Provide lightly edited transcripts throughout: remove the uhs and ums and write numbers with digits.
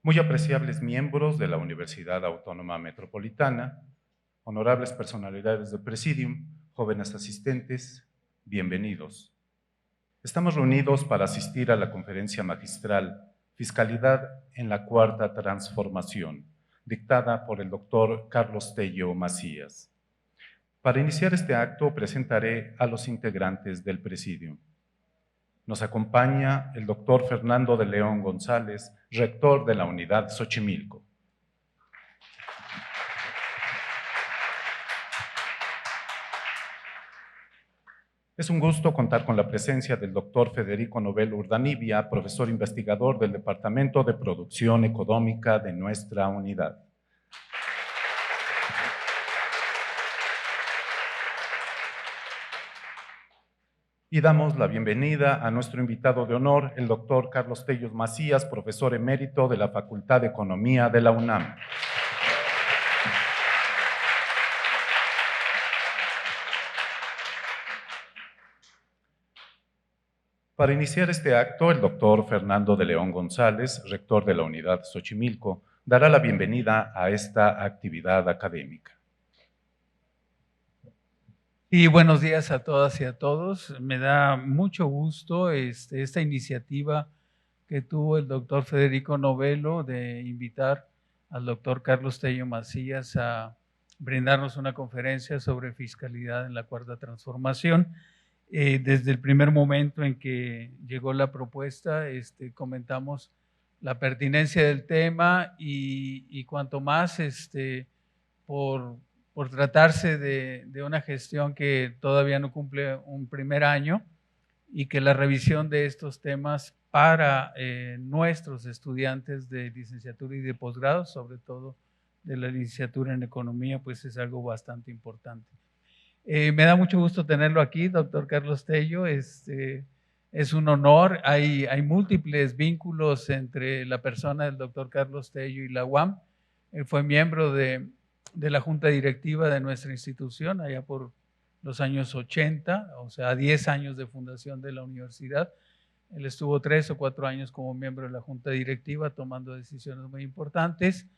muy apreciables miembros de la Universidad Autónoma Metropolitana, honorables personalidades del Presidium, jóvenes asistentes, bienvenidos. Estamos reunidos para asistir a la conferencia magistral Fiscalidad en la Cuarta Transformación, dictada por el doctor Carlos Tello Macías. Para iniciar este acto presentaré a los integrantes del Presidium. Nos acompaña el doctor Fernando de León González, rector de la Unidad Xochimilco. Es un gusto contar con la presencia del doctor Federico Novello Urdanibia, profesor investigador del Departamento de Producción Económica de nuestra unidad. Y damos la bienvenida a nuestro invitado de honor, el doctor Carlos Tello Macías, profesor emérito de la Facultad de Economía de la UNAM. Para iniciar este acto, el doctor Fernando de León González, rector de la Unidad Xochimilco, dará la bienvenida a esta actividad académica. Y buenos días a todas y a todos. Me da mucho gusto esta iniciativa que tuvo el doctor Federico Novello de invitar al doctor Carlos Tello Macías a brindarnos una conferencia sobre fiscalidad en la Cuarta Transformación. Desde el primer momento en que llegó la propuesta, comentamos la pertinencia del tema y cuanto más por tratarse de una gestión que todavía no cumple un primer año y que la revisión de estos temas para nuestros estudiantes de licenciatura y de posgrado, sobre todo de la licenciatura en economía, pues es algo bastante importante. Me da mucho gusto tenerlo aquí, doctor Carlos Tello. Es un honor. Hay múltiples vínculos entre la persona del doctor Carlos Tello y la UAM. Él fue miembro de la junta directiva de nuestra institución allá por los años 80, o sea, 10 años de fundación de la universidad. Él estuvo 3 o 4 años como miembro de la junta directiva tomando decisiones muy importantes.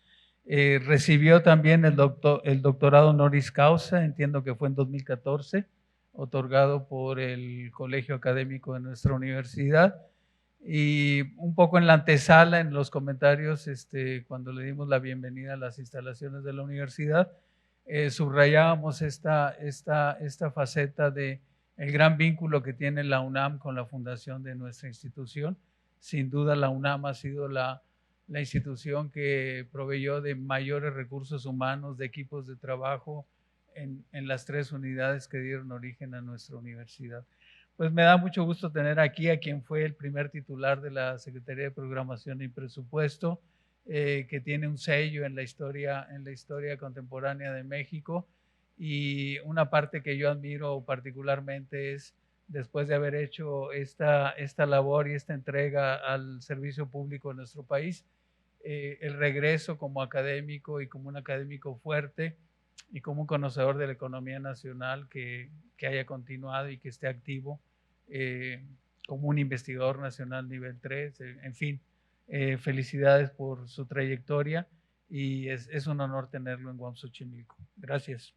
Recibió también el doctorado honoris causa, entiendo que fue en 2014, otorgado por el Colegio Académico de nuestra universidad. Y un poco en la antesala, en los comentarios, cuando le dimos la bienvenida a las instalaciones de la universidad, subrayábamos esta faceta de el gran vínculo que tiene la UNAM con la fundación de nuestra institución. Sin duda la UNAM ha sido la institución que proveyó de mayores recursos humanos, de equipos de trabajo en las 3 unidades que dieron origen a nuestra universidad. Pues me da mucho gusto tener aquí a quien fue el primer titular de la Secretaría de Programación y Presupuesto, que tiene un sello en la historia contemporánea de México. Y una parte que yo admiro particularmente es, después de haber hecho esta labor y esta entrega al servicio público de nuestro país, el regreso como académico y como un académico fuerte y como un conocedor de la economía nacional que haya continuado y que esté activo como un investigador nacional nivel 3, en fin, felicidades por su trayectoria y es un honor tenerlo en UAM Xochimilco. Gracias.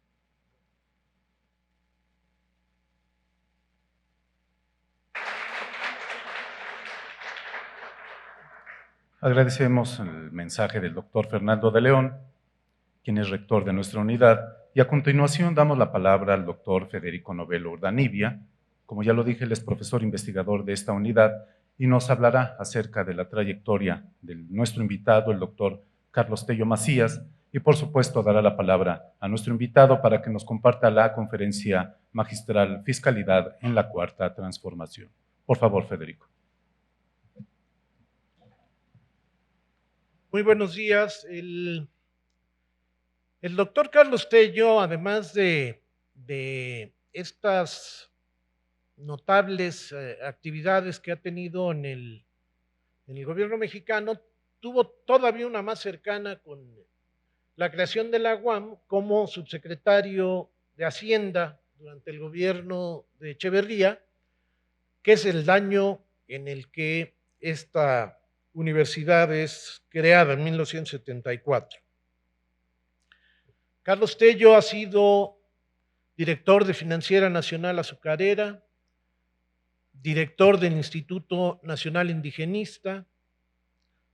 Agradecemos el mensaje del doctor Fernando de León, quien es rector de nuestra unidad, y a continuación damos la palabra al doctor Federico Novello Urdanibia. Como ya lo dije, él es profesor investigador de esta unidad y nos hablará acerca de la trayectoria de nuestro invitado, el doctor Carlos Tello Macías, y por supuesto dará la palabra a nuestro invitado para que nos comparta la conferencia magistral Fiscalidad en la Cuarta Transformación. Por favor, Federico. Muy buenos días. El doctor Carlos Tello, además de estas notables actividades que ha tenido en el gobierno mexicano, tuvo todavía una más cercana con la creación de la UAM como subsecretario de Hacienda durante el gobierno de Echeverría, que es el año en el que esta universidad es creada en 1974. Carlos Tello ha sido director de Financiera Nacional Azucarera, director del Instituto Nacional Indigenista,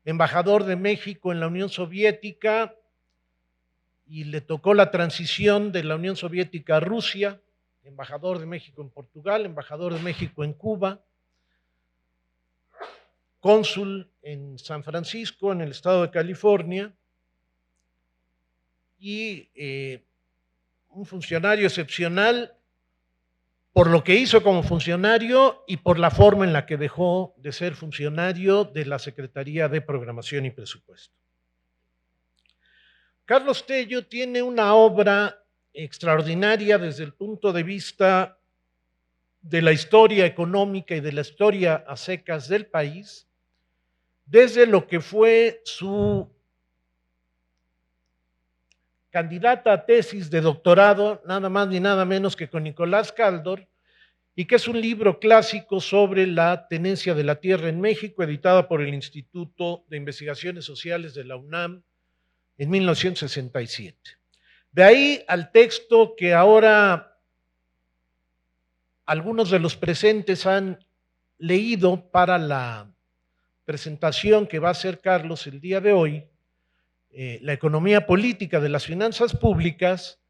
embajador de México en la Unión Soviética, y le tocó la transición de la Unión Soviética a Rusia, embajador de México en Portugal, embajador de México en Cuba, cónsul en San Francisco, en el estado de California, y un funcionario excepcional por lo que hizo como funcionario y por la forma en la que dejó de ser funcionario de la Secretaría de Programación y Presupuesto. Carlos Tello tiene una obra extraordinaria desde el punto de vista de la historia económica y de la historia a secas del país, desde lo que fue su candidata a tesis de doctorado, nada más ni nada menos que con Nicolás Kaldor, y que es un libro clásico sobre la tenencia de la tierra en México, editada por el Instituto de Investigaciones Sociales de la UNAM en 1967. De ahí al texto que ahora algunos de los presentes han leído para la presentación que va a hacer Carlos el día de hoy, la economía política de las finanzas públicas.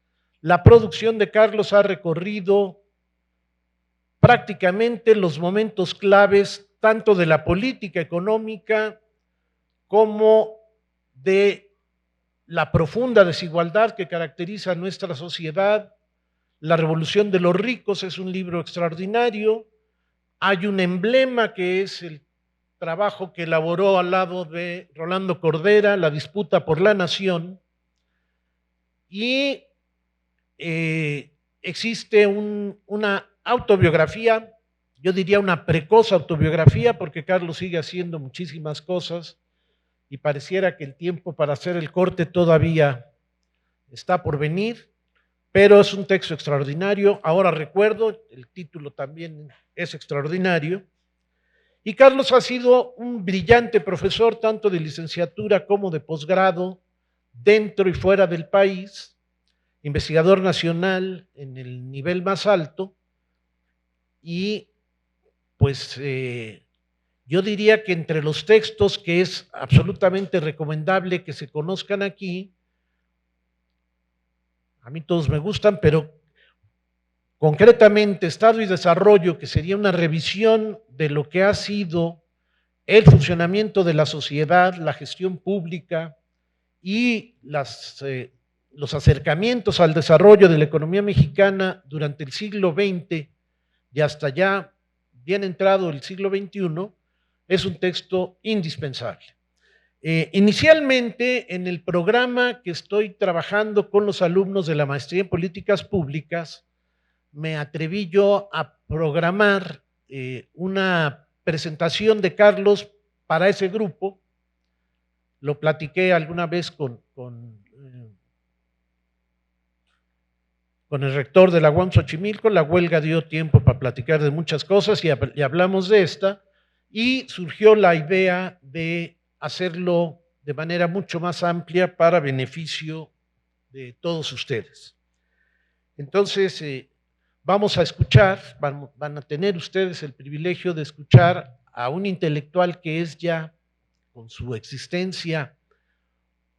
La producción de Carlos ha recorrido prácticamente los momentos claves tanto de la política económica como de la profunda desigualdad que caracteriza a nuestra sociedad. La revolución de los ricos es un libro extraordinario. Hay un emblema que es el trabajo que elaboró al lado de Rolando Cordera, La disputa por la nación, y existe una autobiografía, yo diría una precoz autobiografía, porque Carlos sigue haciendo muchísimas cosas y pareciera que el tiempo para hacer el corte todavía está por venir, pero es un texto extraordinario. Ahora recuerdo, el título también es extraordinario. Y Carlos ha sido un brillante profesor tanto de licenciatura como de posgrado dentro y fuera del país, investigador nacional en el nivel más alto, y pues yo diría que entre los textos que es absolutamente recomendable que se conozcan aquí, a mí todos me gustan, pero concretamente Estado y Desarrollo, que sería una revisión de lo que ha sido el funcionamiento de la sociedad, la gestión pública y los acercamientos al desarrollo de la economía mexicana durante el siglo XX y hasta ya bien entrado el siglo XXI, es un texto indispensable. Inicialmente, en el programa que estoy trabajando con los alumnos de la Maestría en Políticas Públicas, me atreví yo a programar una presentación de Carlos para ese grupo. Lo platiqué alguna vez con el rector de la UAM Xochimilco. La huelga dio tiempo para platicar de muchas cosas y hablamos de esta, y surgió la idea de hacerlo de manera mucho más amplia para beneficio de todos ustedes. Entonces, vamos a escuchar, van a tener ustedes el privilegio de escuchar a un intelectual que es ya, con su existencia,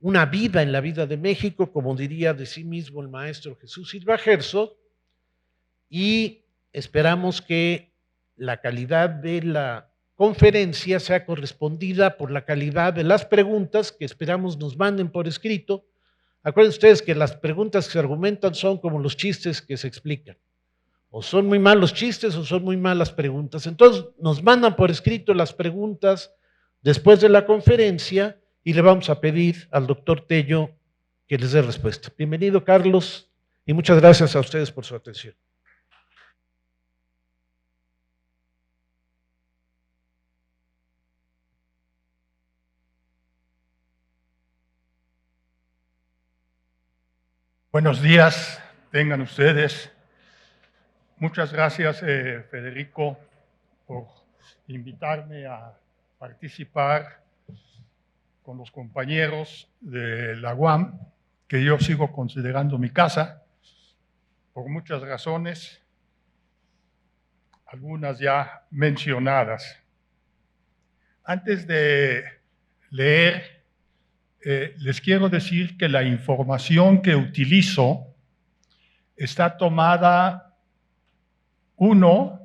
una vida en la vida de México, como diría de sí mismo el maestro Jesús Silva Herzog, y esperamos que la calidad de la conferencia sea correspondida por la calidad de las preguntas que esperamos nos manden por escrito. Acuérdense ustedes que las preguntas que se argumentan son como los chistes que se explican. O son muy malos chistes o son muy malas preguntas. Entonces nos mandan por escrito las preguntas después de la conferencia y le vamos a pedir al doctor Tello que les dé respuesta. Bienvenido, Carlos, y muchas gracias a ustedes por su atención. Buenos días, tengan ustedes. Muchas gracias, Federico, por invitarme a participar con los compañeros de la UAM, que yo sigo considerando mi casa, por muchas razones, algunas ya mencionadas. Antes de leer, les quiero decir que la información que utilizo está tomada, uno,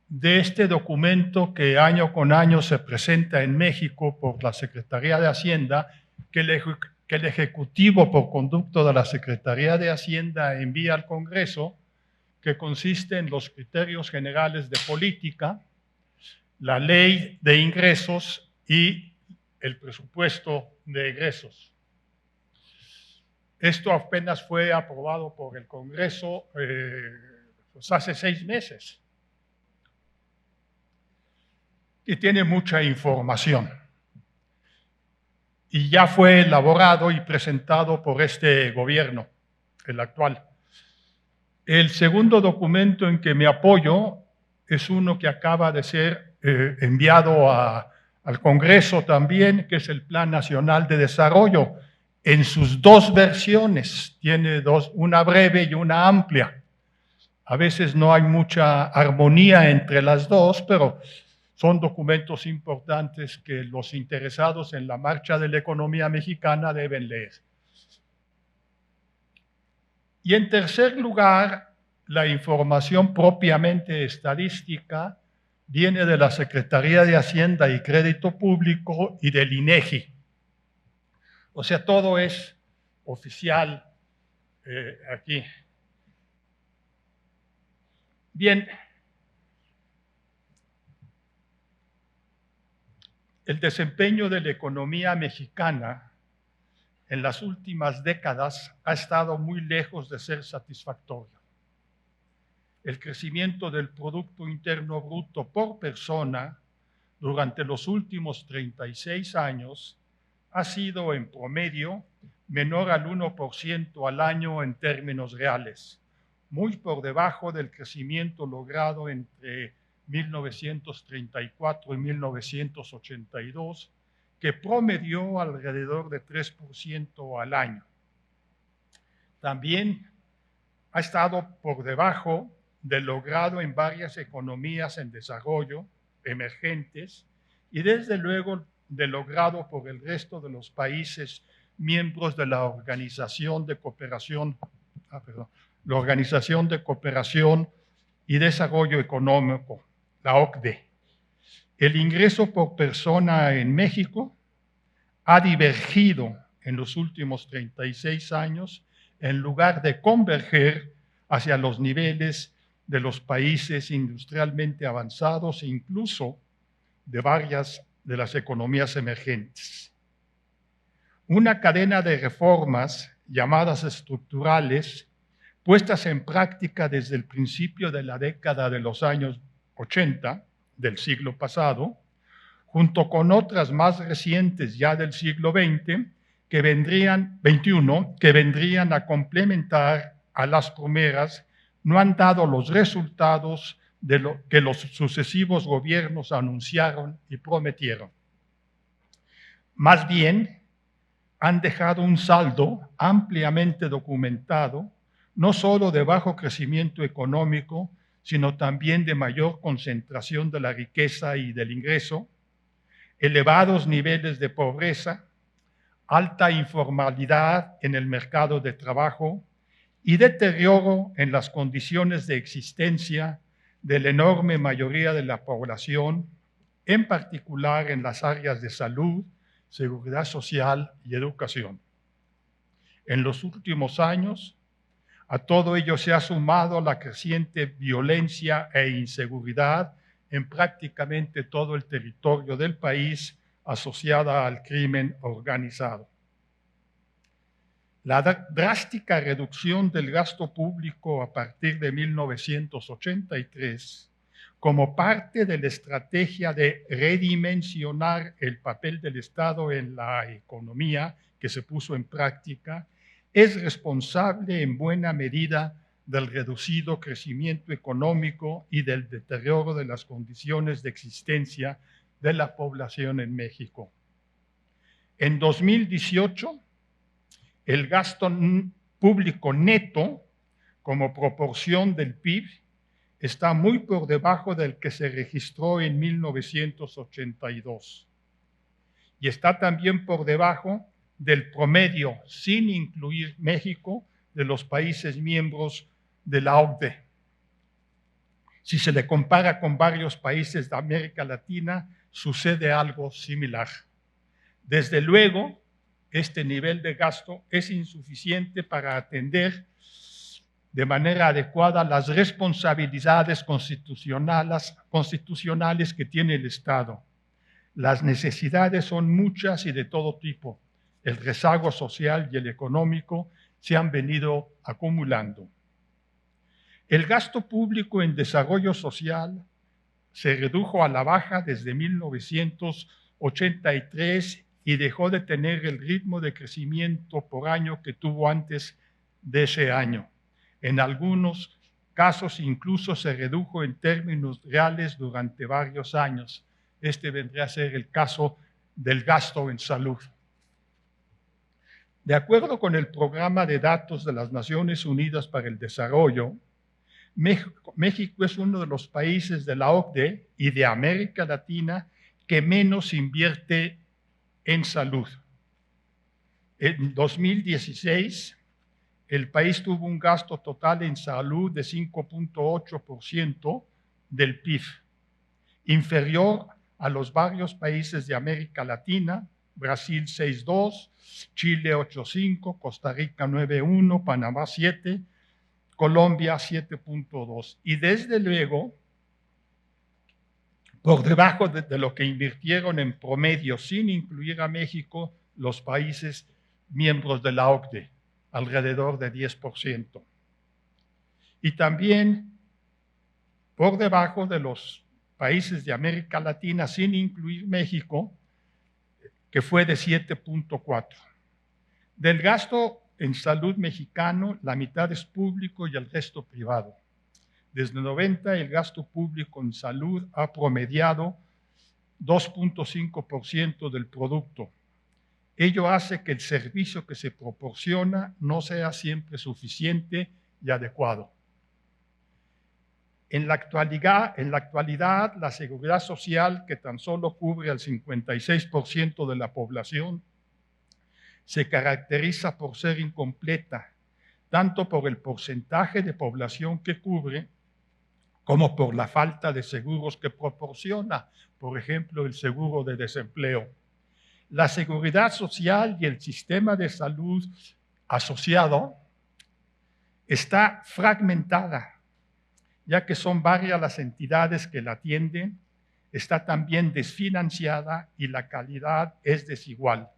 de este documento que año con año se presenta en México por la Secretaría de Hacienda, que el Ejecutivo, por conducto de la Secretaría de Hacienda, envía al Congreso, que consiste en los criterios generales de política, la ley de ingresos y el presupuesto de egresos. Esto apenas fue aprobado por el Congreso pues hace 6 meses. Y tiene mucha información. Y ya fue elaborado y presentado por este gobierno, el actual. El segundo documento en que me apoyo es uno que acaba de ser enviado al Congreso también, que es el Plan Nacional de Desarrollo, en sus 2 versiones. Tiene una breve y una amplia. A veces no hay mucha armonía entre las dos, pero son documentos importantes que los interesados en la marcha de la economía mexicana deben leer. Y en tercer lugar, la información propiamente estadística viene de la Secretaría de Hacienda y Crédito Público y del INEGI. O sea, todo es oficial aquí. Bien. El desempeño de la economía mexicana en las últimas décadas ha estado muy lejos de ser satisfactorio. El crecimiento del Producto Interno Bruto por persona durante los últimos 36 años ha sido en promedio menor al 1% al año en términos reales, muy por debajo del crecimiento logrado entre 1934 y 1982, que promedió alrededor de 3% al año. También ha estado por debajo del logrado en varias economías en desarrollo, emergentes, y desde luego del logrado por el resto de los países miembros de la Organización de Cooperación y Desarrollo Económico, la OCDE. El ingreso por persona en México ha divergido en los últimos 36 años en lugar de converger hacia los niveles de los países industrialmente avanzados e incluso de varias de las economías emergentes. Una cadena de reformas llamadas estructurales, puestas en práctica desde el principio de la década de los años 80 del siglo pasado, junto con otras más recientes ya del siglo XX, XXI, que vendrían a complementar a las primeras, no han dado los resultados de lo que los sucesivos gobiernos anunciaron y prometieron. Más bien, han dejado un saldo ampliamente documentado, no solo de bajo crecimiento económico, sino también de mayor concentración de la riqueza y del ingreso, elevados niveles de pobreza, alta informalidad en el mercado de trabajo y deterioro en las condiciones de existencia de la enorme mayoría de la población, en particular en las áreas de salud, seguridad social y educación. En los últimos años, a todo ello se ha sumado la creciente violencia e inseguridad en prácticamente todo el territorio del país asociada al crimen organizado. La drástica reducción del gasto público a partir de 1983, como parte de la estrategia de redimensionar el papel del Estado en la economía que se puso en práctica, es responsable en buena medida del reducido crecimiento económico y del deterioro de las condiciones de existencia de la población en México. En 2018, el gasto público neto como proporción del PIB está muy por debajo del que se registró en 1982 y está también por debajo del promedio, sin incluir México, de los países miembros de la OCDE. Si se le compara con varios países de América Latina, sucede algo similar. Desde luego, este nivel de gasto es insuficiente para atender de manera adecuada las responsabilidades constitucionales que tiene el Estado. Las necesidades son muchas y de todo tipo. El rezago social y el económico se han venido acumulando. El gasto público en desarrollo social se redujo a la baja desde 1983 y dejó de tener el ritmo de crecimiento por año que tuvo antes de ese año. En algunos casos incluso se redujo en términos reales durante varios años. Este vendría a ser el caso del gasto en salud. De acuerdo con el Programa de Datos de las Naciones Unidas para el Desarrollo, México es uno de los países de la OCDE y de América Latina que menos invierte en salud. En 2016, el país tuvo un gasto total en salud de 5.8% del PIB, inferior a los varios países de América Latina, Brasil 6.2, Chile 8.5, Costa Rica 9.1, Panamá 7, Colombia 7.2. Y desde luego, por debajo de lo que invirtieron en promedio, sin incluir a México, los países miembros de la OCDE, alrededor de 10%. Y también por debajo de los países de América Latina, sin incluir México, que fue de 7.4. Del gasto en salud mexicano, la mitad es público y el resto privado. Desde 90, el gasto público en salud ha promediado 2.5% del producto. Ello hace que el servicio que se proporciona no sea siempre suficiente y adecuado. En la actualidad, la seguridad social, que tan solo cubre al 56% de la población, se caracteriza por ser incompleta, tanto por el porcentaje de población que cubre, como por la falta de seguros que proporciona, por ejemplo, el seguro de desempleo. La seguridad social y el sistema de salud asociado está fragmentada, ya que son varias las entidades que la atienden, está también desfinanciada y la calidad es desigual.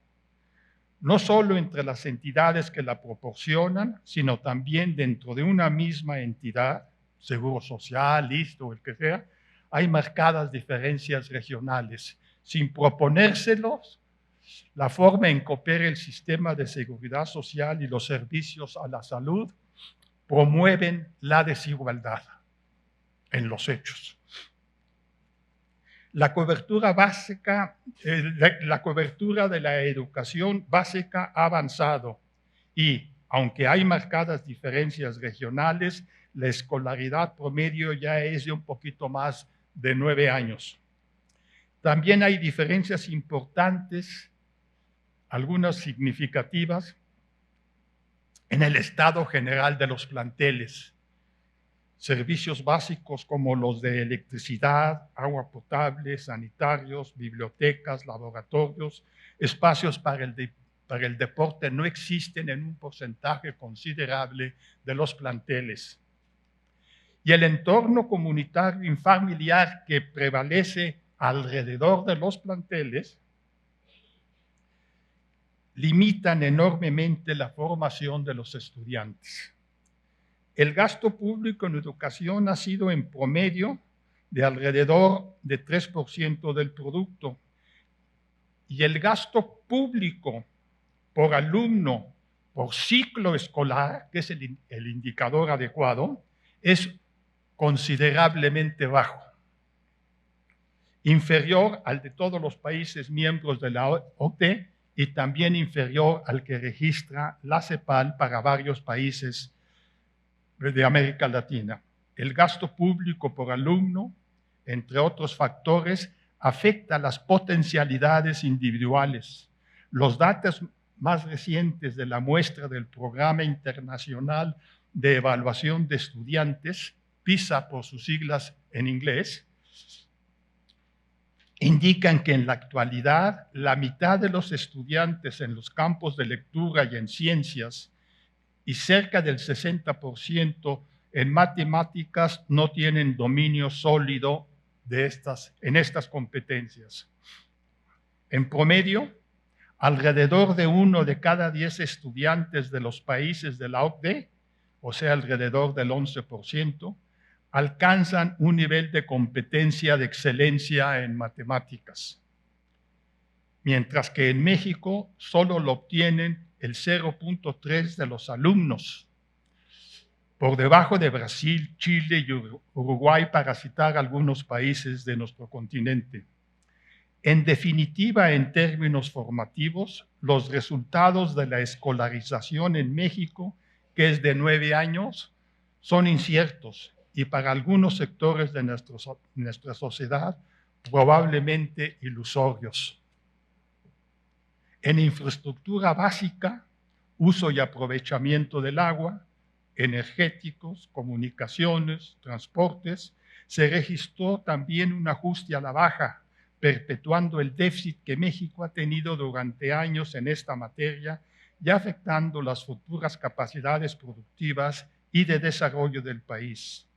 No solo entre las entidades que la proporcionan, sino también dentro de una misma entidad, Seguro Social, ISSSTE o el que sea, hay marcadas diferencias regionales. Sin proponérselos, la forma en que opera el sistema de seguridad social y los servicios a la salud promueven la desigualdad en los hechos. La cobertura básica, la cobertura de la educación básica ha avanzado y, aunque hay marcadas diferencias regionales, la escolaridad promedio ya es de un poquito más de 9 años. También hay diferencias importantes, algunas significativas, en el estado general de los planteles. Servicios básicos como los de electricidad, agua potable, sanitarios, bibliotecas, laboratorios, espacios para el deporte no existen en un porcentaje considerable de los planteles. Y el entorno comunitario y familiar que prevalece alrededor de los planteles limitan enormemente la formación de los estudiantes. El gasto público en educación ha sido en promedio de alrededor de 3% del producto y el gasto público por alumno, por ciclo escolar, que es el indicador adecuado, es considerablemente bajo, inferior al de todos los países miembros de la OCDE y también inferior al que registra la CEPAL para varios países de América Latina. El gasto público por alumno, entre otros factores, afecta las potencialidades individuales. Los datos más recientes de la muestra del Programa Internacional de Evaluación de Estudiantes, PISA por sus siglas en inglés, indican que en la actualidad la mitad de los estudiantes en los campos de lectura y en ciencias y cerca del 60% en matemáticas no tienen dominio sólido en estas competencias. En promedio, alrededor de 1 de cada 10 estudiantes de los países de la OCDE, o sea, alrededor del 11%, alcanzan un nivel de competencia de excelencia en matemáticas, mientras que en México solo lo obtienen el 0.3 de los alumnos, por debajo de Brasil, Chile y Uruguay, para citar algunos países de nuestro continente. En definitiva, en términos formativos, los resultados de la escolarización en México, que es de 9 años, son inciertos y para algunos sectores de nuestra sociedad probablemente ilusorios. En infraestructura básica, uso y aprovechamiento del agua, energéticos, comunicaciones, transportes, se registró también un ajuste a la baja, perpetuando el déficit que México ha tenido durante años en esta materia y afectando las futuras capacidades productivas y de desarrollo del país.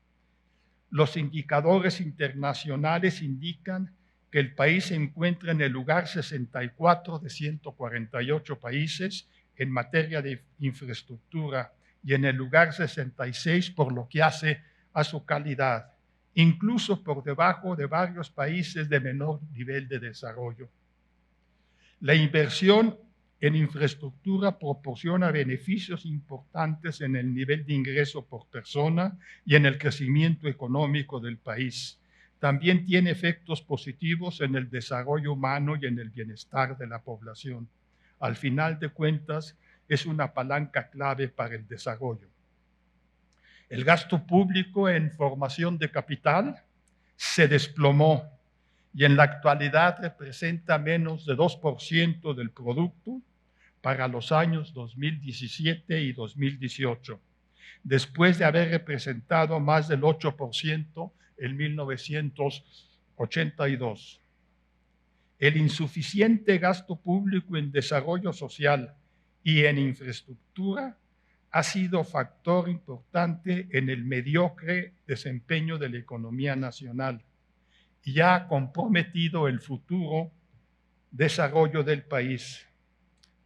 Los indicadores internacionales indican que el país se encuentra en el lugar 64 de 148 países en materia de infraestructura y en el lugar 66 por lo que hace a su calidad, incluso por debajo de varios países de menor nivel de desarrollo. La inversión en infraestructura proporciona beneficios importantes en el nivel de ingreso por persona y en el crecimiento económico del país. También tiene efectos positivos en el desarrollo humano y en el bienestar de la población. Al final de cuentas, es una palanca clave para el desarrollo. El gasto público en formación de capital se desplomó y en la actualidad representa menos de 2% del producto para los años 2017 y 2018, después de haber representado más del 8% en 1982. El insuficiente gasto público en desarrollo social y en infraestructura ha sido factor importante en el mediocre desempeño de la economía nacional y ha comprometido el futuro desarrollo del país.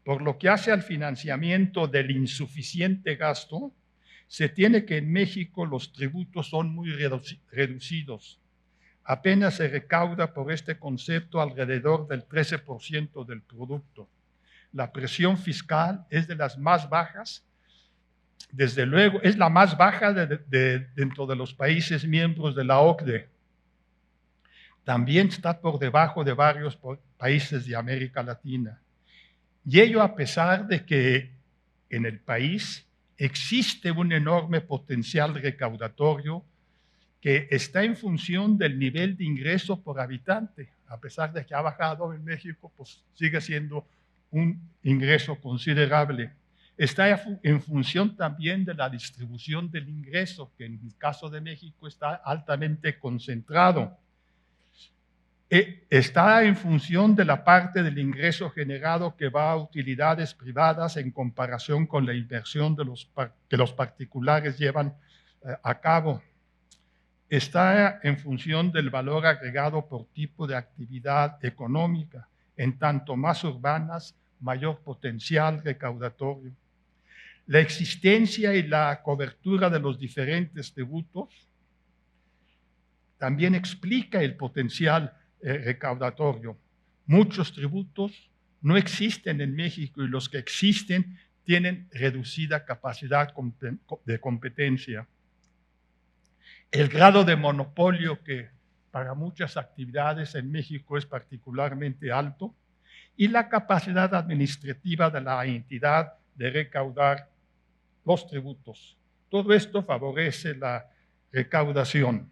Por lo que hace al financiamiento del insuficiente gasto, se tiene que en México los tributos son muy reducidos. Apenas se recauda por este concepto alrededor del 13% del producto. La presión fiscal es de las más bajas, desde luego, es la más baja dentro de los países miembros de la OCDE. También está por debajo de varios países de América Latina. Y ello a pesar de que en el país existe un enorme potencial recaudatorio que está en función del nivel de ingreso por habitante. A pesar de que ha bajado en México, pues sigue siendo un ingreso considerable. Está en función también de la distribución del ingreso, que en el caso de México está altamente concentrado. Está en función de la parte del ingreso generado que va a utilidades privadas en comparación con la inversión que los particulares llevan a cabo. Está en función del valor agregado por tipo de actividad económica, en tanto más urbanas, mayor potencial recaudatorio. La existencia y la cobertura de los diferentes tributos también explica el potencial recaudatorio. Muchos tributos no existen en México y los que existen tienen reducida capacidad de competencia. El grado de monopolio que para muchas actividades en México es particularmente alto y la capacidad administrativa de la entidad de recaudar los tributos. Todo esto favorece la recaudación.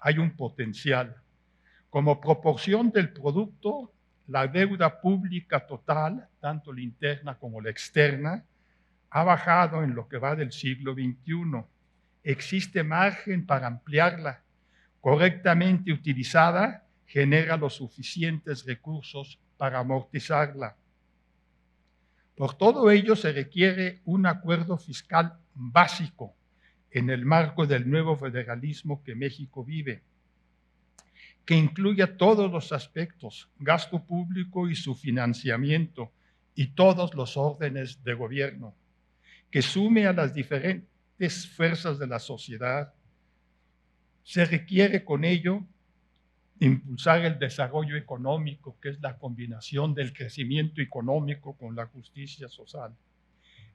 Hay un potencial. Como proporción del producto, la deuda pública total, tanto la interna como la externa, ha bajado en lo que va del siglo XXI. Existe margen para ampliarla. Correctamente utilizada, genera los suficientes recursos para amortizarla. Por todo ello, se requiere un acuerdo fiscal básico en el marco del nuevo federalismo que México vive, que incluya todos los aspectos, gasto público y su financiamiento, y todos los órdenes de gobierno, que sume a las diferentes fuerzas de la sociedad. Se requiere con ello impulsar el desarrollo económico, que es la combinación del crecimiento económico con la justicia social.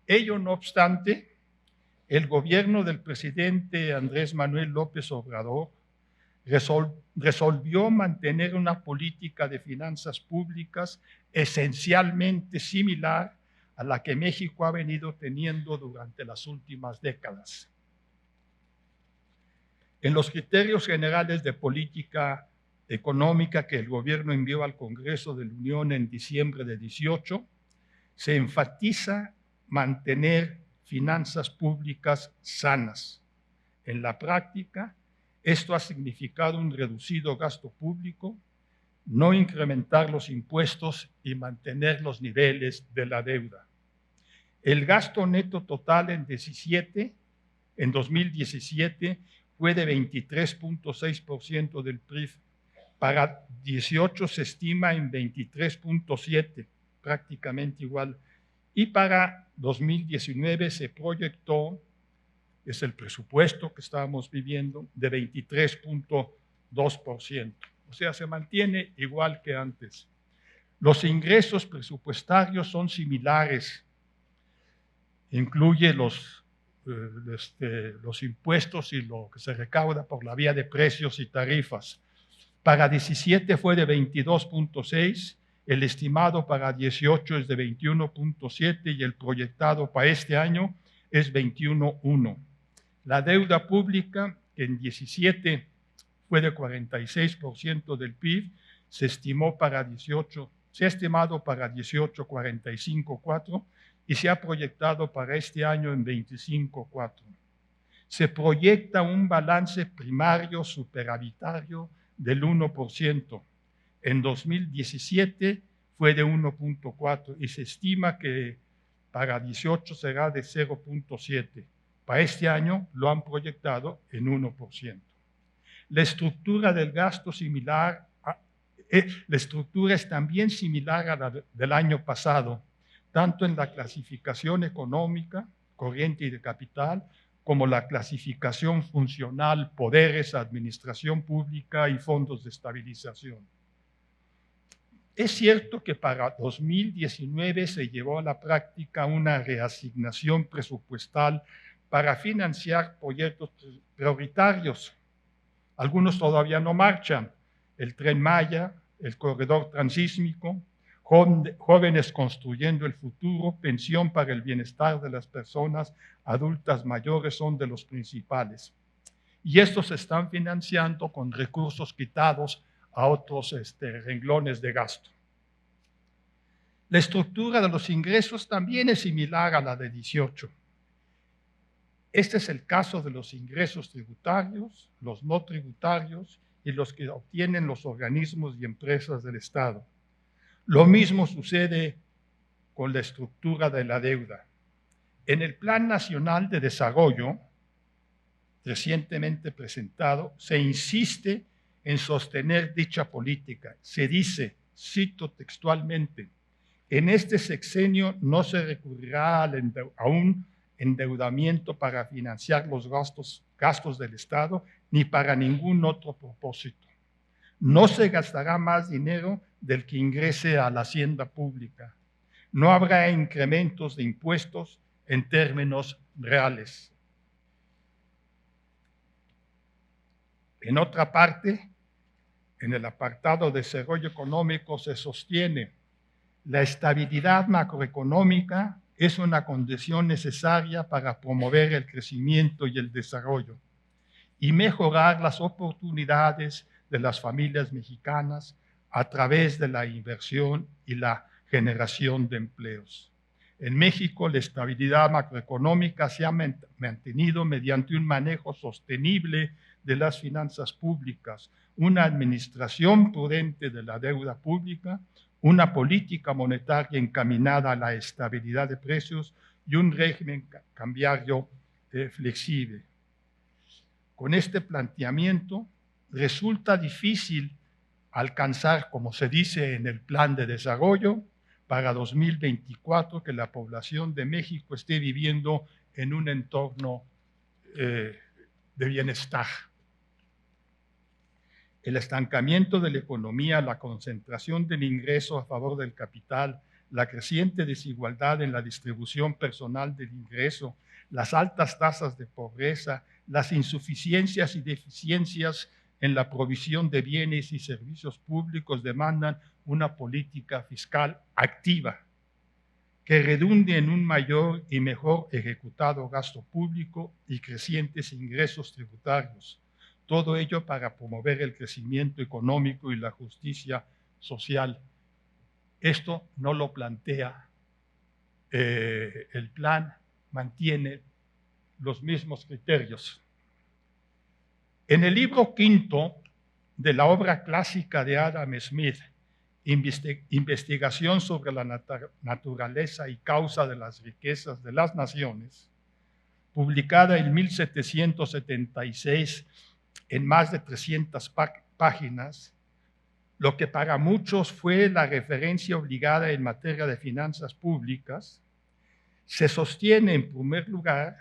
Ello, no obstante, el gobierno del presidente Andrés Manuel López Obrador resolvió mantener una política de finanzas públicas esencialmente similar a la que México ha venido teniendo durante las últimas décadas. En los criterios generales de política económica que el gobierno envió al Congreso de la Unión en diciembre de 2018, se enfatiza mantener finanzas públicas sanas. En la práctica, esto ha significado un reducido gasto público, no incrementar los impuestos y mantener los niveles de la deuda. El gasto neto total en 2017 fue de 23.6% del PIB. Para 2018 se estima en 23.7%, prácticamente igual. Y para 2019 se proyectó, es el presupuesto que estábamos viviendo, de 23.2%. O sea, se mantiene igual que antes. Los ingresos presupuestarios son similares. Incluye los impuestos y lo que se recauda por la vía de precios y tarifas. Para 17 fue de 22.6, el estimado para 18 es de 21.7 y el proyectado para este año es 21.1. La deuda pública, que en 17 fue de 46% del PIB, se ha estimado para 18 45.4 y se ha proyectado para este año en 25.4. Se proyecta un balance primario superavitario del 1%. En 2017 fue de 1.4 y se estima que para 18 será de 0.7. Para este año lo han proyectado en 1%. La estructura del gasto la estructura es también similar a la del año pasado, tanto en la clasificación económica, corriente y de capital, como la clasificación funcional, poderes, administración pública y fondos de estabilización. Es cierto que para 2019 se llevó a la práctica una reasignación presupuestal para financiar proyectos prioritarios. Algunos todavía no marchan: el Tren Maya, el corredor transísmico, jóvenes construyendo el futuro, pensión para el bienestar de las personas adultas mayores son de los principales. Y estos se están financiando con recursos quitados a otros renglones de gasto. La estructura de los ingresos también es similar a la de 18. Este es el caso de los ingresos tributarios, los no tributarios y los que obtienen los organismos y empresas del Estado. Lo mismo sucede con la estructura de la deuda. En el Plan Nacional de Desarrollo, recientemente presentado, se insiste en sostener dicha política. Se dice, cito textualmente, en este sexenio no se recurrirá a un endeudamiento para financiar los gastos del Estado ni para ningún otro propósito. No se gastará más dinero del que ingrese a la hacienda pública. No habrá incrementos de impuestos en términos reales. En otra parte, en el apartado de desarrollo económico se sostiene: La estabilidad macroeconómica es una condición necesaria para promover el crecimiento y el desarrollo y mejorar las oportunidades de las familias mexicanas a través de la inversión y la generación de empleos. En México, la estabilidad macroeconómica se ha mantenido mediante un manejo sostenible de las finanzas públicas, una administración prudente de la deuda pública, una política monetaria encaminada a la estabilidad de precios y un régimen cambiario flexible. Con este planteamiento resulta difícil alcanzar, como se dice en el Plan de Desarrollo, para 2024, que la población de México esté viviendo en un entorno de bienestar. El estancamiento de la economía, la concentración del ingreso a favor del capital, la creciente desigualdad en la distribución personal del ingreso, las altas tasas de pobreza, las insuficiencias y deficiencias en la provisión de bienes y servicios públicos demandan una política fiscal activa que redunde en un mayor y mejor ejecutado gasto público y crecientes ingresos tributarios. Todo ello para promover el crecimiento económico y la justicia social. Esto no lo plantea el plan, mantiene los mismos criterios. En el libro quinto de la obra clásica de Adam Smith, Investigación sobre la naturaleza y causa de las riquezas de las naciones, publicada en 1776 en más de 300 páginas, lo que para muchos fue la referencia obligada en materia de finanzas públicas, se sostiene en primer lugar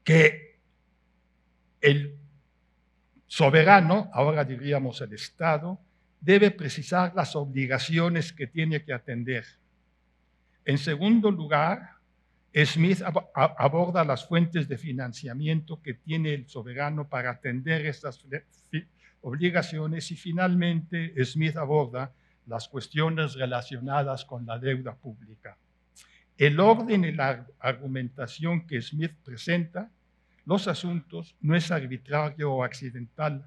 que el soberano, ahora diríamos el Estado, debe precisar las obligaciones que tiene que atender. En segundo lugar, Smith aborda las fuentes de financiamiento que tiene el soberano para atender estas obligaciones y finalmente Smith aborda las cuestiones relacionadas con la deuda pública. El orden y la argumentación que Smith presenta los asuntos no es arbitrario o accidental,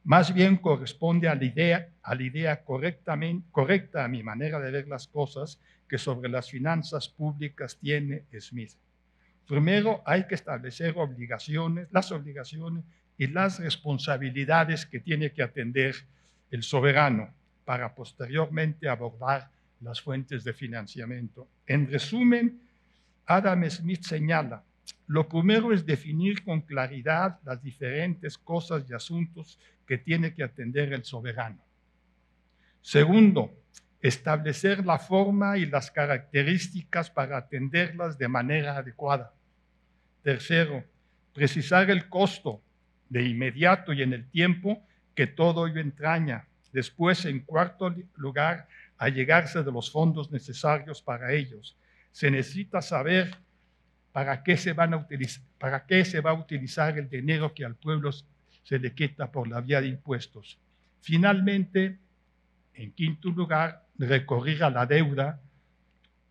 más bien corresponde a la idea correcta a mi manera de ver las cosas que sobre las finanzas públicas tiene Smith. Primero hay que establecer las obligaciones y las responsabilidades que tiene que atender el soberano para posteriormente abordar las fuentes de financiamiento. En resumen, Adam Smith señala: lo primero es definir con claridad las diferentes cosas y asuntos que tiene que atender el soberano. Segundo, establecer la forma y las características para atenderlas de manera adecuada. Tercero, precisar el costo de inmediato y en el tiempo que todo ello entraña. Después, en cuarto lugar, allegarse de los fondos necesarios para ellos. Se necesita saber para qué se va a utilizar el dinero que al pueblo se le quita por la vía de impuestos. Finalmente, en quinto lugar, recurrir a la deuda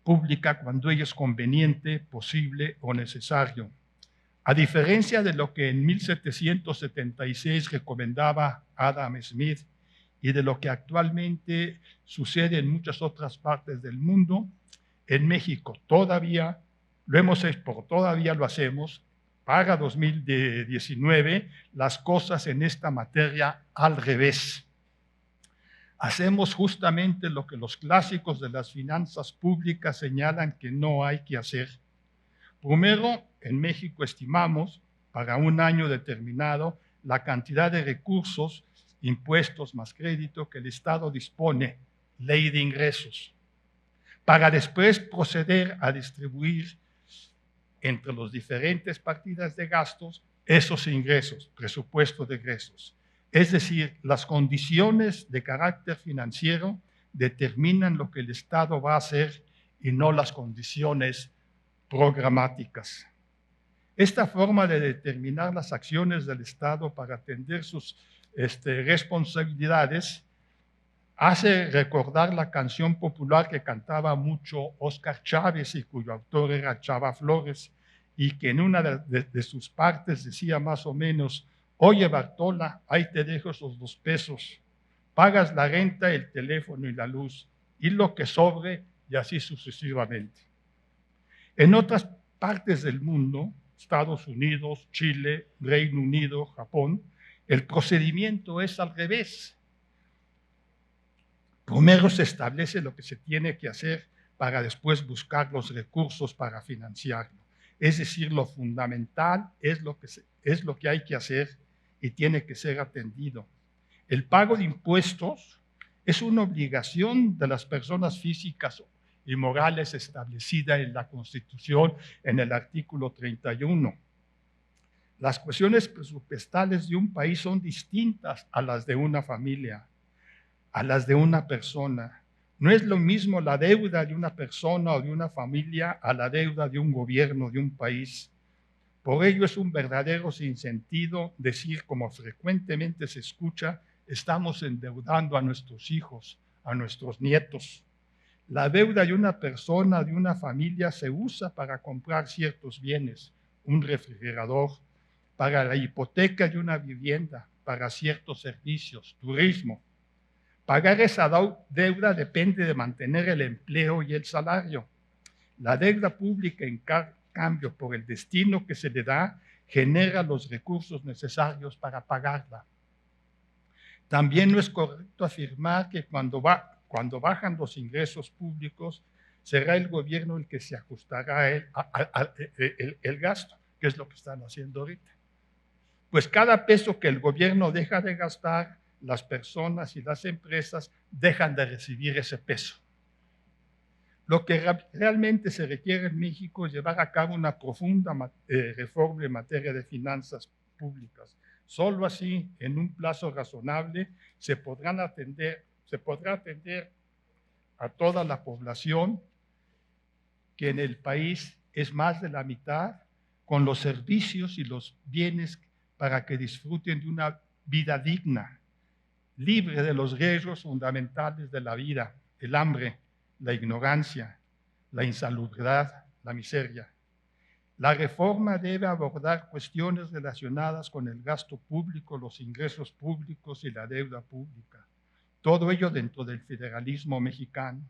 pública cuando ello es conveniente, posible o necesario. A diferencia de lo que en 1776 recomendaba Adam Smith y de lo que actualmente sucede en muchas otras partes del mundo, en México todavía lo hacemos para 2019 las cosas en esta materia al revés. Hacemos justamente lo que los clásicos de las finanzas públicas señalan que no hay que hacer. Primero, en México estimamos para un año determinado la cantidad de recursos, impuestos más crédito que el Estado dispone, ley de ingresos, para después proceder a distribuir entre las diferentes partidas de gastos esos ingresos, presupuesto de egresos. Es decir, las condiciones de carácter financiero determinan lo que el Estado va a hacer y no las condiciones programáticas. Esta forma de determinar las acciones del Estado para atender sus responsabilidades Hace recordar la canción popular que cantaba mucho Óscar Chávez y cuyo autor era Chava Flores, y que en una de sus partes decía más o menos: oye Bartola, ahí te dejo esos 2 pesos, pagas la renta, el teléfono y la luz, y lo que sobre, y así sucesivamente. En otras partes del mundo, Estados Unidos, Chile, Reino Unido, Japón, el procedimiento es al revés. Primero se establece lo que se tiene que hacer para después buscar los recursos para financiarlo. Es decir, lo fundamental es lo que hay que hacer y tiene que ser atendido. El pago de impuestos es una obligación de las personas físicas y morales establecida en la Constitución en el artículo 31. Las cuestiones presupuestales de un país son distintas a las de una familia, a las de una persona. No es lo mismo la deuda de una persona o de una familia a la deuda de un gobierno, de un país. Por ello es un verdadero sinsentido decir, como frecuentemente se escucha, estamos endeudando a nuestros hijos, a nuestros nietos. La deuda de una persona, de una familia, se usa para comprar ciertos bienes, un refrigerador, para la hipoteca de una vivienda, para ciertos servicios, turismo. Pagar esa deuda depende de mantener el empleo y el salario. La deuda pública, en cambio, por el destino que se le da, genera los recursos necesarios para pagarla. También no es correcto afirmar que cuando bajan los ingresos públicos, será el gobierno el que se ajustará el gasto, que es lo que están haciendo ahorita. Pues cada peso que el gobierno deja de gastar, las personas y las empresas dejan de recibir ese peso. Lo que realmente se requiere en México es llevar a cabo una profunda reforma en materia de finanzas públicas. Solo así, en un plazo razonable, se podrá atender a toda la población, que en el país es más de la mitad, con los servicios y los bienes para que disfruten de una vida digna, libre de los riesgos fundamentales de la vida, el hambre, la ignorancia, la insalubridad, la miseria. La reforma debe abordar cuestiones relacionadas con el gasto público, los ingresos públicos y la deuda pública. Todo ello dentro del federalismo mexicano.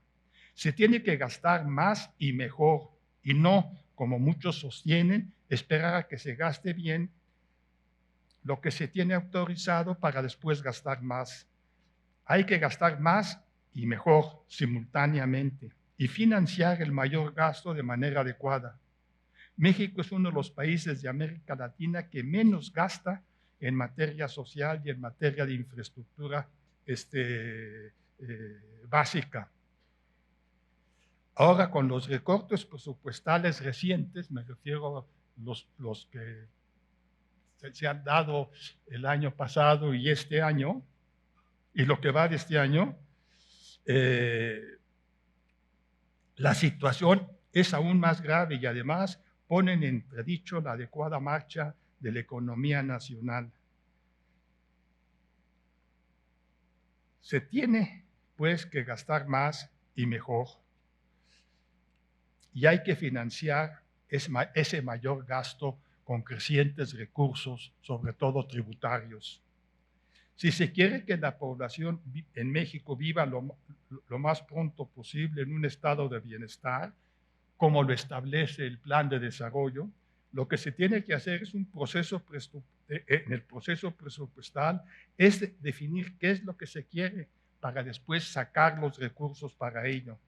Se tiene que gastar más y mejor, y no, como muchos sostienen, esperar a que se gaste bien lo que se tiene autorizado para después gastar más. Hay que gastar más y mejor simultáneamente y financiar el mayor gasto de manera adecuada. México es uno de los países de América Latina que menos gasta en materia social y en materia de infraestructura básica. Ahora, con los recortes presupuestales recientes, me refiero a los que se han dado el año pasado y este año, y lo que va de este año, la situación es aún más grave y además ponen en entredicho la adecuada marcha de la economía nacional. Se tiene, pues, que gastar más y mejor. Y hay que financiar ese mayor gasto con crecientes recursos, sobre todo tributarios. Si se quiere que la población en México viva lo más pronto posible en un estado de bienestar, como lo establece el Plan de Desarrollo, lo que se tiene que hacer es en el proceso presupuestal, es definir qué es lo que se quiere para después sacar los recursos para ello.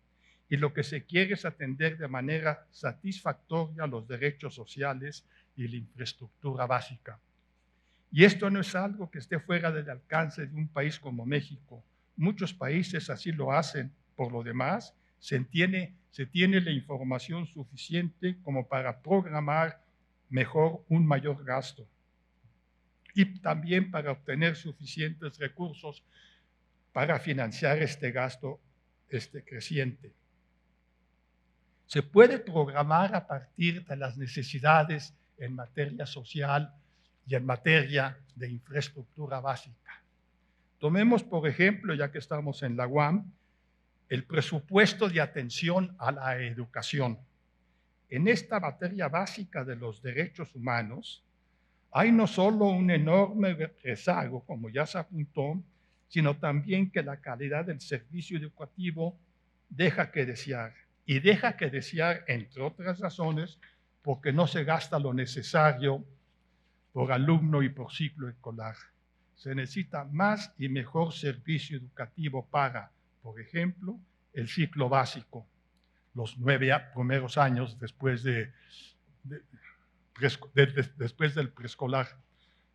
Y lo que se quiere es atender de manera satisfactoria los derechos sociales y la infraestructura básica. Y esto no es algo que esté fuera del alcance de un país como México. Muchos países así lo hacen. Por lo demás, se tiene la información suficiente como para programar mejor un mayor gasto y también para obtener suficientes recursos para financiar este gasto creciente. Se puede programar a partir de las necesidades en materia social y en materia de infraestructura básica. Tomemos, por ejemplo, ya que estamos en la UAM, el presupuesto de atención a la educación. En esta materia básica de los derechos humanos, hay no solo un enorme rezago, como ya se apuntó, sino también que la calidad del servicio educativo deja que desear. Y deja que desear, entre otras razones, porque no se gasta lo necesario por alumno y por ciclo escolar. Se necesita más y mejor servicio educativo para, por ejemplo, el ciclo básico, los 9 primeros años después después del preescolar.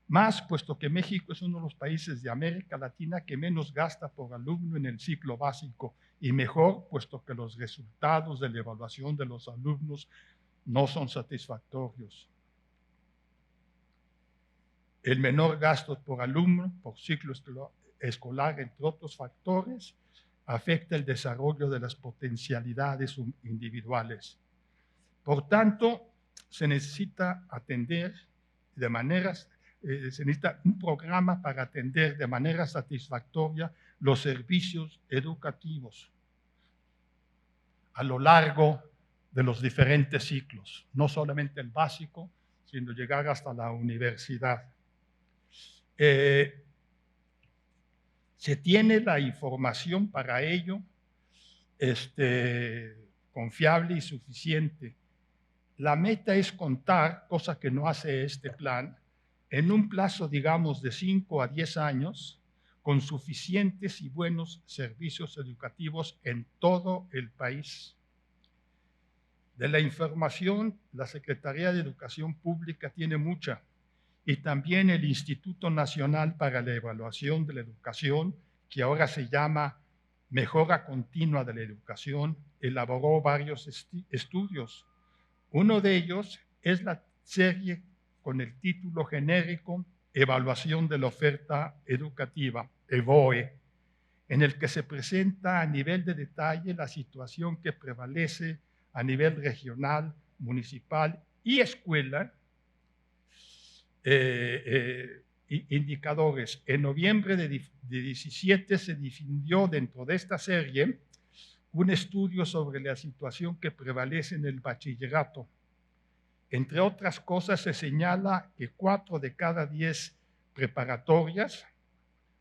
Más, puesto que México es uno de los países de América Latina que menos gasta por alumno en el ciclo básico, y mejor, puesto que los resultados de la evaluación de los alumnos no son satisfactorios. El menor gasto por alumno, por ciclo escolar, entre otros factores, afecta el desarrollo de las potencialidades individuales. Por tanto, se necesita se necesita un programa para atender de manera satisfactoria los servicios educativos a lo largo de los diferentes ciclos, no solamente el básico, sino llegar hasta la universidad. Se tiene la información para ello confiable y suficiente. La meta es contar, cosa que no hace este plan, en un plazo, digamos, de 5 a 10 años, con suficientes y buenos servicios educativos en todo el país. De la información, la Secretaría de Educación Pública tiene mucha, y también el Instituto Nacional para la Evaluación de la Educación, que ahora se llama Mejora Continua de la Educación, elaboró varios estudios. Uno de ellos es la serie con el título genérico Evaluación de la Oferta Educativa, EVOE, en el que se presenta a nivel de detalle la situación que prevalece a nivel regional, municipal y escuela. Indicadores. En noviembre de 17 se difundió dentro de esta serie un estudio sobre la situación que prevalece en el bachillerato. Entre otras cosas, se señala que 4 de cada 10 preparatorias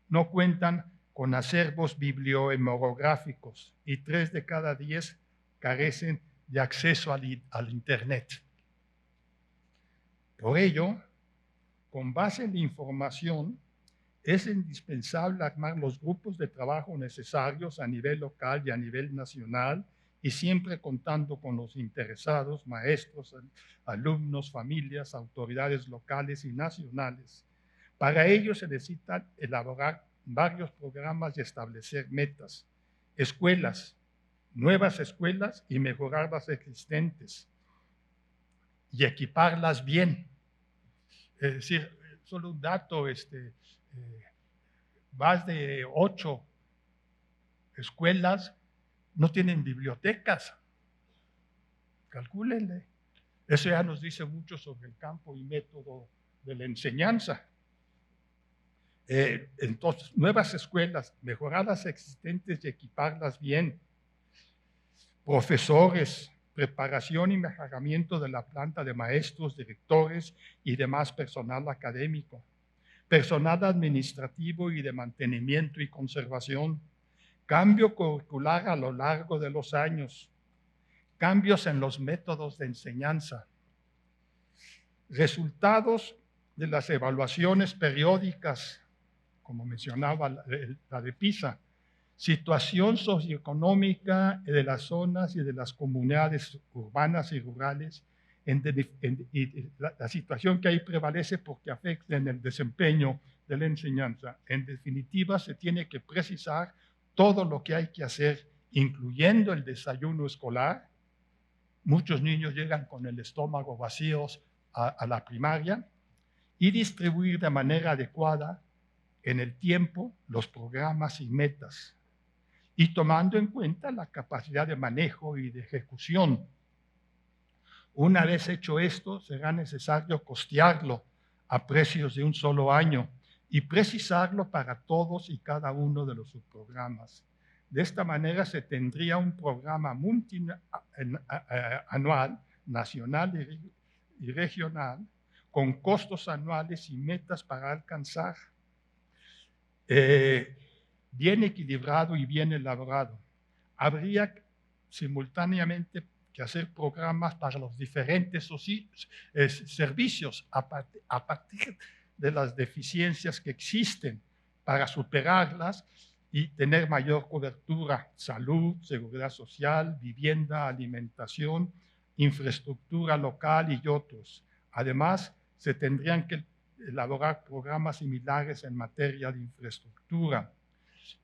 no cuentan con acervos bibliohemorográficos y 3 de cada 10 carecen de acceso al Internet. Por ello, con base en la información, es indispensable armar los grupos de trabajo necesarios a nivel local y a nivel nacional, y siempre contando con los interesados, maestros, alumnos, familias, autoridades locales y nacionales. Para ello se necesita elaborar varios programas y establecer metas. Escuelas, nuevas escuelas y mejorar las existentes y equiparlas bien. Es decir, solo un dato, más de 8 escuelas no tienen bibliotecas. Calcúlenle. Eso ya nos dice mucho sobre el campo y método de la enseñanza. Entonces, nuevas escuelas, mejorar las existentes y equiparlas bien. Profesores, preparación y mejoramiento de la planta de maestros, directores y demás personal académico, personal administrativo y de mantenimiento y conservación, cambio curricular a lo largo de los años, cambios en los métodos de enseñanza, resultados de las evaluaciones periódicas, como mencionaba la de PISA, situación socioeconómica de las zonas y de las comunidades urbanas y rurales, y la situación que ahí prevalece porque afecta en el desempeño de la enseñanza. En definitiva, se tiene que precisar todo lo que hay que hacer, incluyendo el desayuno escolar. Muchos niños llegan con el estómago vacíos a la primaria, y distribuir de manera adecuada en el tiempo los programas y metas, y tomando en cuenta la capacidad de manejo y de ejecución. Una vez hecho esto, será necesario costearlo a precios de un solo año y precisarlo para todos y cada uno de los subprogramas. De esta manera se tendría un programa anual, nacional y regional, con costos anuales y metas para alcanzar, bien equilibrado y bien elaborado. Habría simultáneamente que hacer programas para los diferentes servicios a partir de las deficiencias que existen, para superarlas y tener mayor cobertura: salud, seguridad social, vivienda, alimentación, infraestructura local y otros. Además, se tendrían que elaborar programas similares en materia de infraestructura.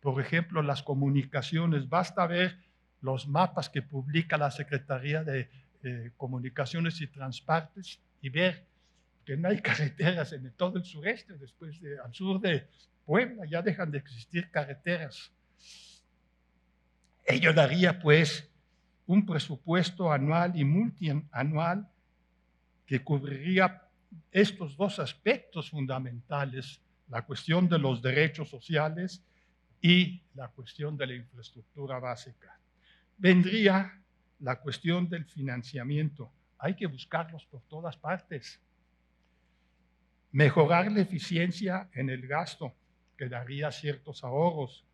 Por ejemplo, las comunicaciones. Basta ver los mapas que publica la Secretaría de Comunicaciones y Transportes y ver que no hay carreteras en todo el sureste. Después al sur de Puebla ya dejan de existir carreteras. Ello daría pues un presupuesto anual y multianual que cubriría estos dos aspectos fundamentales: la cuestión de los derechos sociales y la cuestión de la infraestructura básica. Vendría la cuestión del financiamiento. Hay que buscarlos por todas partes. Mejorar la eficiencia en el gasto, que daría ciertos ahorros.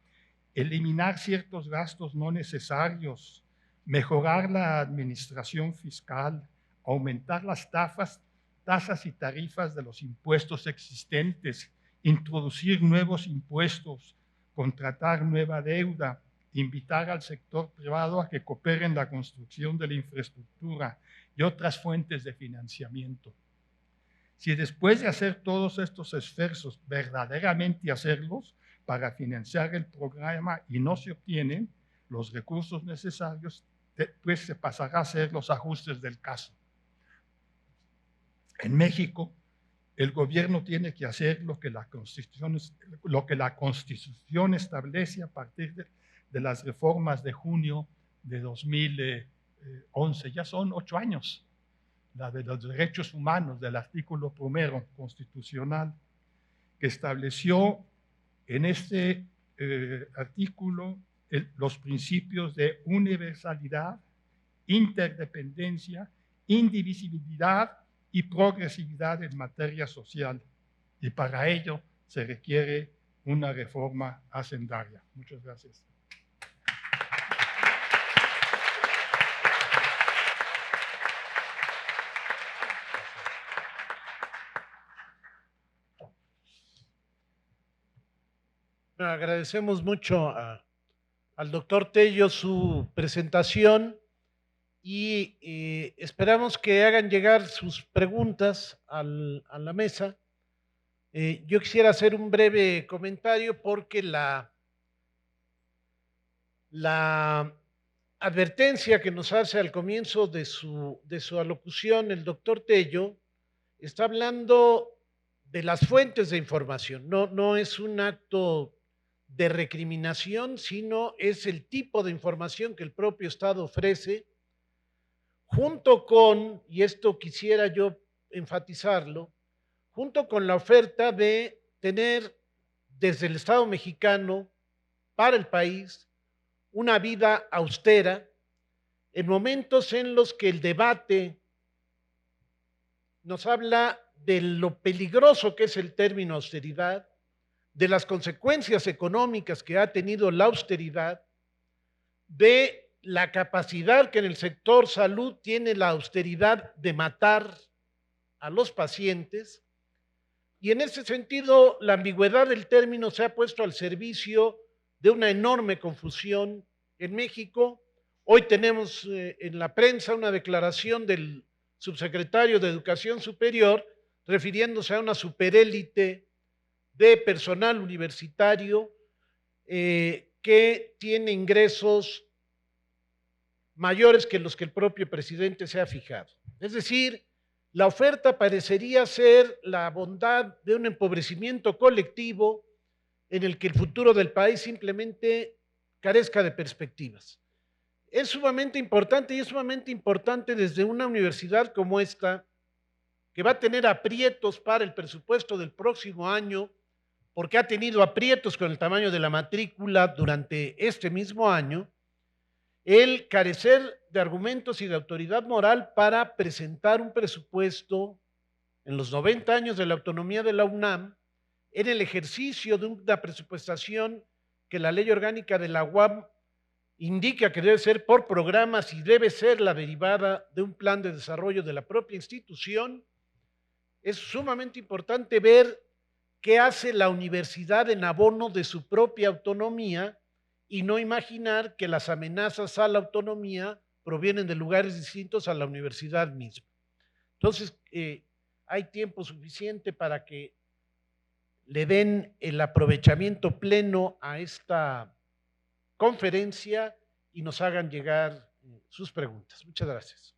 Eliminar ciertos gastos no necesarios. Mejorar la administración fiscal. Aumentar las tasas y tarifas de los impuestos existentes. Introducir nuevos impuestos. Contratar nueva deuda. Invitar al sector privado a que coopere en la construcción de la infraestructura y otras fuentes de financiamiento. Si después de hacer todos estos esfuerzos, verdaderamente hacerlos para financiar el programa, y no se obtienen los recursos necesarios, pues se pasará a hacer los ajustes del caso. En México, el gobierno tiene que hacer lo que la Constitución establece a partir de las reformas de junio de 2011. Ya son 8 años. La de los derechos humanos, del artículo 1 constitucional, que estableció en este artículo los principios de universalidad, interdependencia, indivisibilidad y progresividad en materia social. Y para ello se requiere una reforma hacendaria. Muchas gracias. Agradecemos mucho al doctor Tello su presentación y esperamos que hagan llegar sus preguntas a la mesa. Yo quisiera hacer un breve comentario porque la advertencia que nos hace al comienzo de su alocución el doctor Tello está hablando de las fuentes de información. No es un acto de recriminación, sino es el tipo de información que el propio Estado ofrece, junto con, y esto quisiera yo enfatizarlo, junto con la oferta de tener desde el Estado mexicano para el país una vida austera en momentos en los que el debate nos habla de lo peligroso que es el término austeridad, de las consecuencias económicas que ha tenido la austeridad, de la capacidad que en el sector salud tiene la austeridad de matar a los pacientes, y en ese sentido la ambigüedad del término se ha puesto al servicio de una enorme confusión en México. Hoy tenemos en la prensa una declaración del subsecretario de Educación Superior refiriéndose a una superélite de personal universitario que tiene ingresos mayores que los que el propio presidente se ha fijado. Es decir, la oferta parecería ser la bondad de un empobrecimiento colectivo en el que el futuro del país simplemente carezca de perspectivas. Es sumamente importante y es sumamente importante desde una universidad como esta, que va a tener aprietos para el presupuesto del próximo año, porque ha tenido aprietos con el tamaño de la matrícula durante este mismo año, el carecer de argumentos y de autoridad moral para presentar un presupuesto en los 90 años de la autonomía de la UNAM, en el ejercicio de una presupuestación que la ley orgánica de la UAM indica que debe ser por programas y debe ser la derivada de un plan de desarrollo de la propia institución. Es sumamente importante ver qué hace la universidad en abono de su propia autonomía y no imaginar que las amenazas a la autonomía provienen de lugares distintos a la universidad misma. Entonces, hay tiempo suficiente para que le den el aprovechamiento pleno a esta conferencia y nos hagan llegar sus preguntas. Muchas gracias.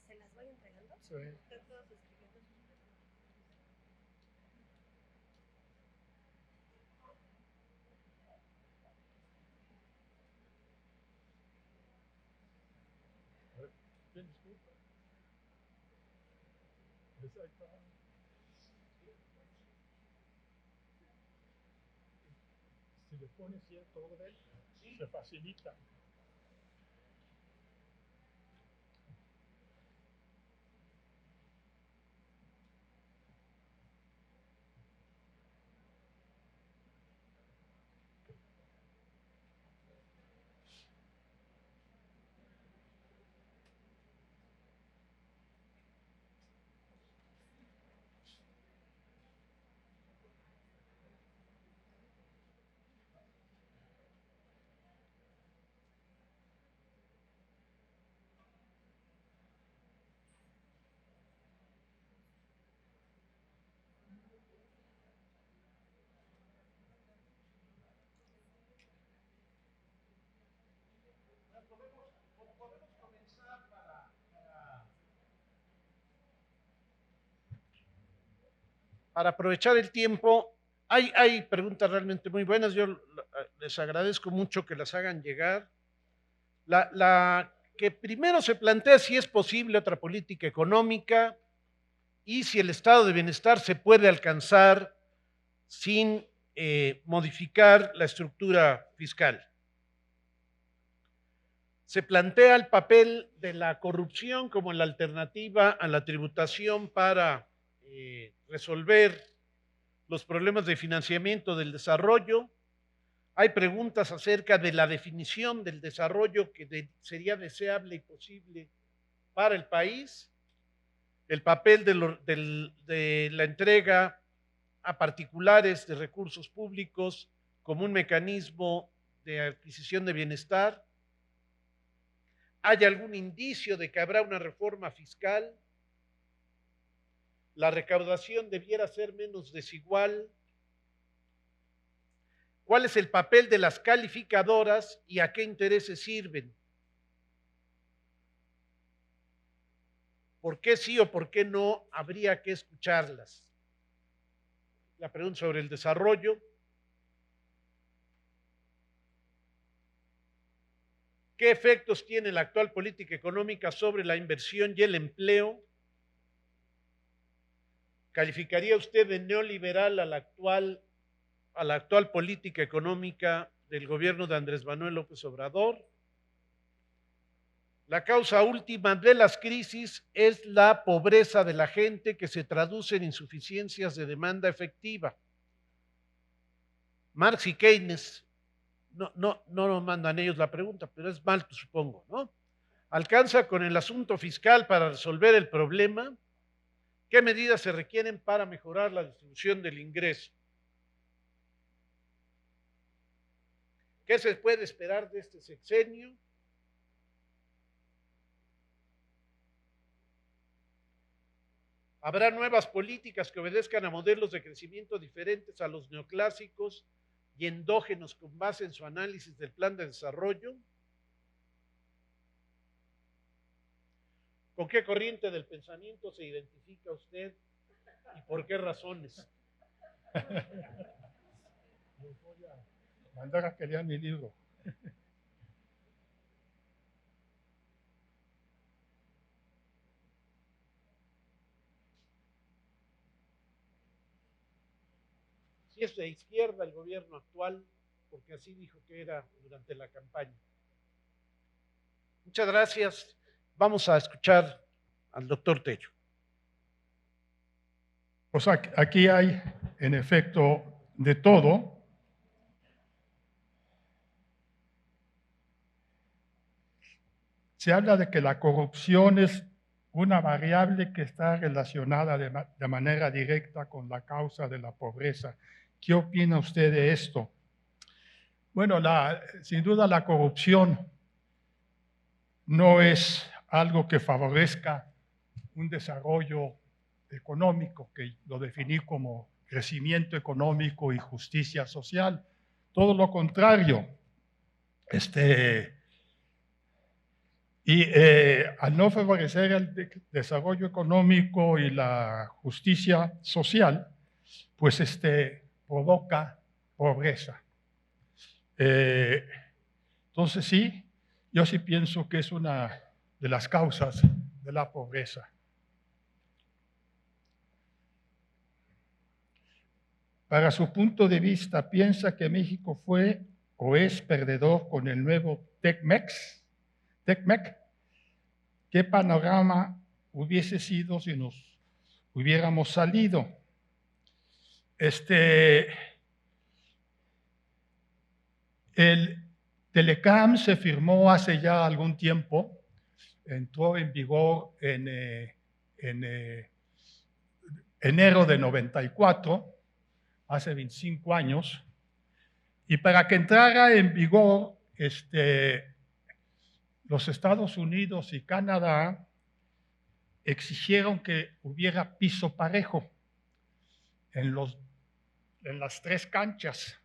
¿Se las voy entregando? Sí. Están todos escribiendo. Si le pones cierto orden, se facilita. Para aprovechar el tiempo, hay preguntas realmente muy buenas. Yo les agradezco mucho que las hagan llegar. La que primero se plantea si es posible otra política económica y si el estado de bienestar se puede alcanzar sin modificar la estructura fiscal. Se plantea el papel de la corrupción como la alternativa a la tributación para resolver los problemas de financiamiento del desarrollo. Hay preguntas acerca de la definición del desarrollo que sería deseable y posible para el país, el papel de la entrega a particulares de recursos públicos como un mecanismo de adquisición de bienestar. ¿Hay algún indicio de que habrá una reforma fiscal? ¿La recaudación debiera ser menos desigual? ¿Cuál es el papel de las calificadoras y a qué intereses sirven? ¿Por qué sí o por qué no habría que escucharlas? La pregunta sobre el desarrollo. ¿Qué efectos tiene la actual política económica sobre la inversión y el empleo? ¿Calificaría usted de neoliberal a la actual política económica del gobierno de Andrés Manuel López Obrador? La causa última de las crisis es la pobreza de la gente que se traduce en insuficiencias de demanda efectiva. Marx y Keynes, no nos mandan ellos la pregunta, pero es Malthus, supongo, ¿no? ¿Alcanza con el asunto fiscal para resolver el problema? ¿Qué medidas se requieren para mejorar la distribución del ingreso? ¿Qué se puede esperar de este sexenio? Habrá nuevas políticas que obedezcan a modelos de crecimiento diferentes a los neoclásicos y endógenos con base en su análisis del plan de desarrollo. ¿Con qué corriente del pensamiento se identifica usted y por qué razones? Voy a mandar a que lean mi libro. Si es de izquierda el gobierno actual, porque así dijo que era durante la campaña. Muchas gracias. Vamos a escuchar al doctor Tello. Pues aquí hay, en efecto, de todo. Se habla de que la corrupción es una variable que está relacionada de manera directa con la causa de la pobreza. ¿Qué opina usted de esto? Bueno, sin duda la corrupción no es algo que favorezca un desarrollo económico, que lo definí como crecimiento económico y justicia social. Todo lo contrario. Al no favorecer el desarrollo económico y la justicia social, pues provoca pobreza. Entonces sí, yo sí pienso que es una de las causas de la pobreza. Para su punto de vista, ¿piensa que México fue o es perdedor con el nuevo TECMEC? ¿Qué panorama hubiese sido si nos hubiéramos salido? El Telecam se firmó hace ya algún tiempo, entró en vigor en enero de 94, hace 25 años, y para que entrara en vigor, los Estados Unidos y Canadá exigieron que hubiera piso parejo en las 3 canchas.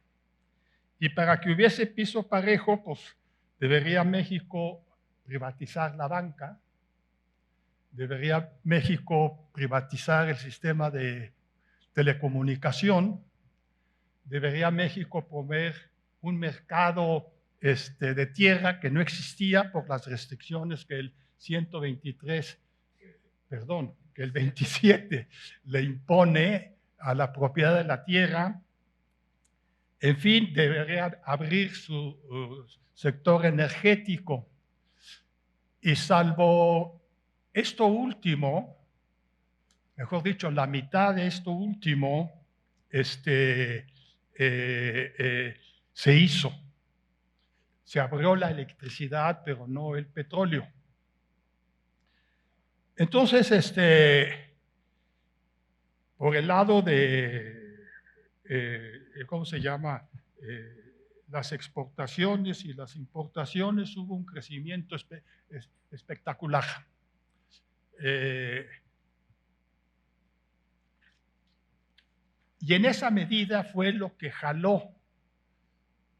Y para que hubiese piso parejo, pues debería México privatizar la banca, debería México privatizar el sistema de telecomunicación, debería México promover un mercado de tierra que no existía por las restricciones que el 27 le impone a la propiedad de la tierra. En fin, debería abrir su sector energético. Y salvo esto último, mejor dicho, la mitad de esto último, se hizo. Se abrió la electricidad, pero no el petróleo. Entonces, por el lado de, ¿cómo se llama? Las exportaciones y las importaciones, hubo un crecimiento espectacular. Y en esa medida fue lo que jaló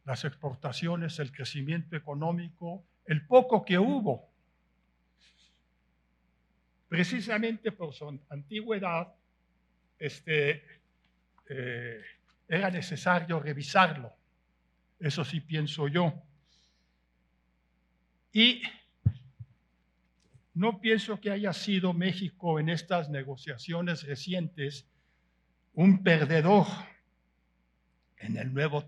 las exportaciones, el crecimiento económico, el poco que hubo. Precisamente por su antigüedad, era necesario revisarlo. Eso sí pienso yo. Y no pienso que haya sido México en estas negociaciones recientes un perdedor en el nuevo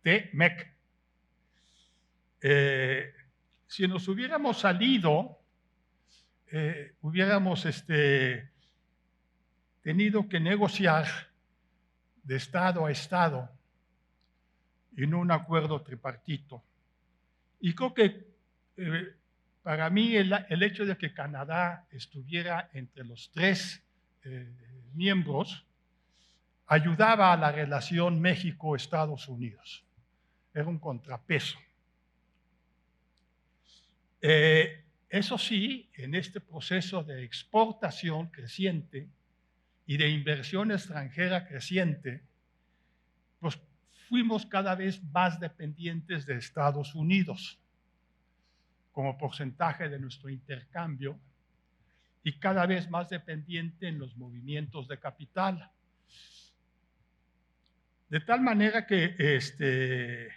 TECMEC. Si nos hubiéramos salido, hubiéramos tenido que negociar de estado a estado en un acuerdo tripartito. Y creo que para mí el hecho de que Canadá estuviera entre los 3 miembros ayudaba a la relación México-Estados Unidos. Era un contrapeso. Eso sí, en este proceso de exportación creciente y de inversión extranjera creciente, pues fuimos cada vez más dependientes de Estados Unidos como porcentaje de nuestro intercambio y cada vez más dependiente en los movimientos de capital. De tal manera que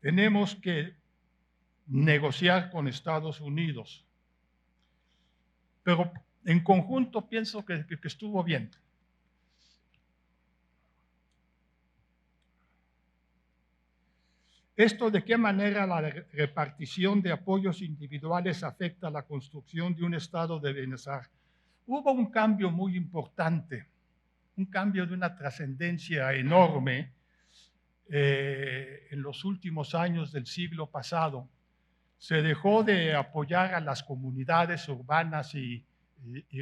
tenemos que negociar con Estados Unidos. Pero en conjunto pienso que estuvo bien. ¿Esto de qué manera la repartición de apoyos individuales afecta la construcción de un estado de bienestar? Hubo un cambio muy importante, un cambio de una trascendencia enorme en los últimos años del siglo pasado. Se dejó de apoyar a las comunidades urbanas y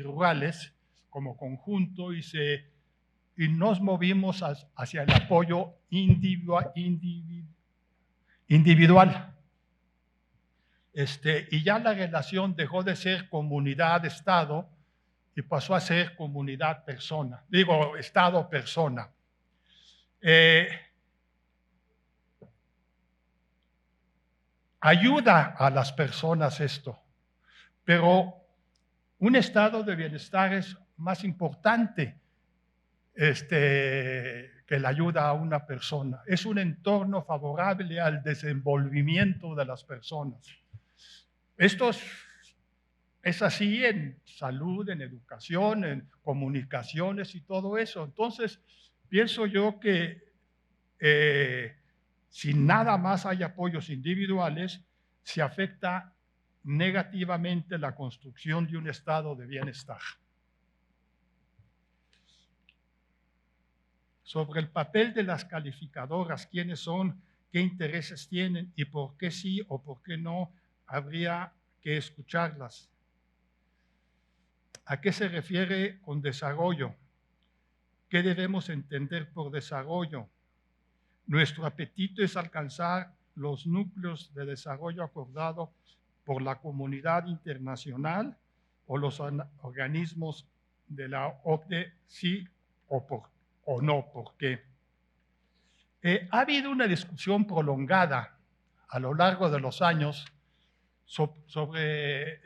rurales como conjunto y nos movimos hacia el apoyo individual. Y ya la relación dejó de ser comunidad-estado y pasó a ser comunidad-persona. Digo, estado-persona. Ayuda a las personas esto, pero un estado de bienestar es más importante que la ayuda a una persona. Es un entorno favorable al desenvolvimiento de las personas. Esto es así en salud, en educación, en comunicaciones y todo eso. Entonces, pienso yo que si nada más hay apoyos individuales, se afecta negativamente la construcción de un estado de bienestar. Sobre el papel de las calificadoras, quiénes son, qué intereses tienen y por qué sí o por qué no, habría que escucharlas. ¿A qué se refiere con desarrollo? ¿Qué debemos entender por desarrollo? Nuestro apetito es alcanzar los núcleos de desarrollo acordado por la comunidad internacional o los organismos de la OCDE, sí o no, ¿por qué? Ha habido una discusión prolongada a lo largo de los años sobre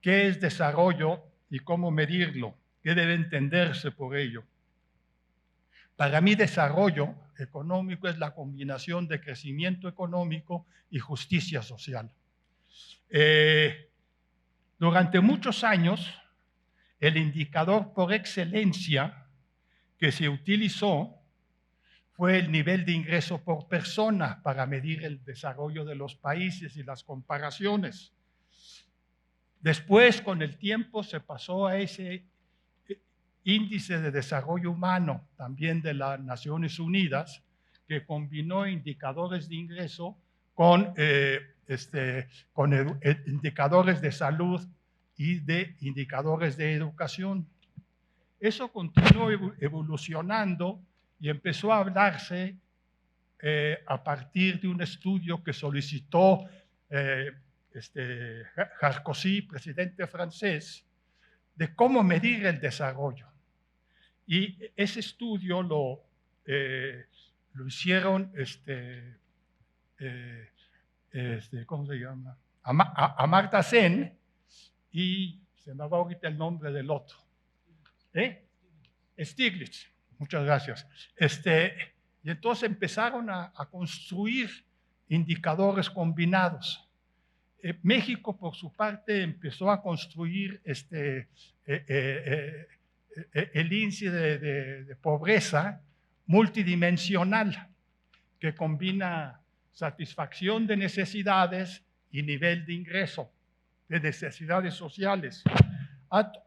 qué es desarrollo y cómo medirlo, qué debe entenderse por ello. Para mí, desarrollo económico es la combinación de crecimiento económico y justicia social. Durante muchos años, el indicador por excelencia que se utilizó fue el nivel de ingreso por persona para medir el desarrollo de los países y las comparaciones. Después, con el tiempo, se pasó a ese índice de desarrollo humano, también de las Naciones Unidas, que combinó indicadores de ingreso con indicadores de salud y de indicadores de educación. Eso continuó evolucionando y empezó a hablarse a partir de un estudio que solicitó Sarkozy, presidente francés, de cómo medir el desarrollo. Y ese estudio lo hicieron, ¿cómo se llama? Amartya Sen, y se me va ahorita el nombre del otro. Stiglitz, muchas gracias. Y entonces empezaron a construir indicadores combinados. México, por su parte, empezó a construir el índice de pobreza multidimensional, que combina satisfacción de necesidades y nivel de ingreso, de necesidades sociales.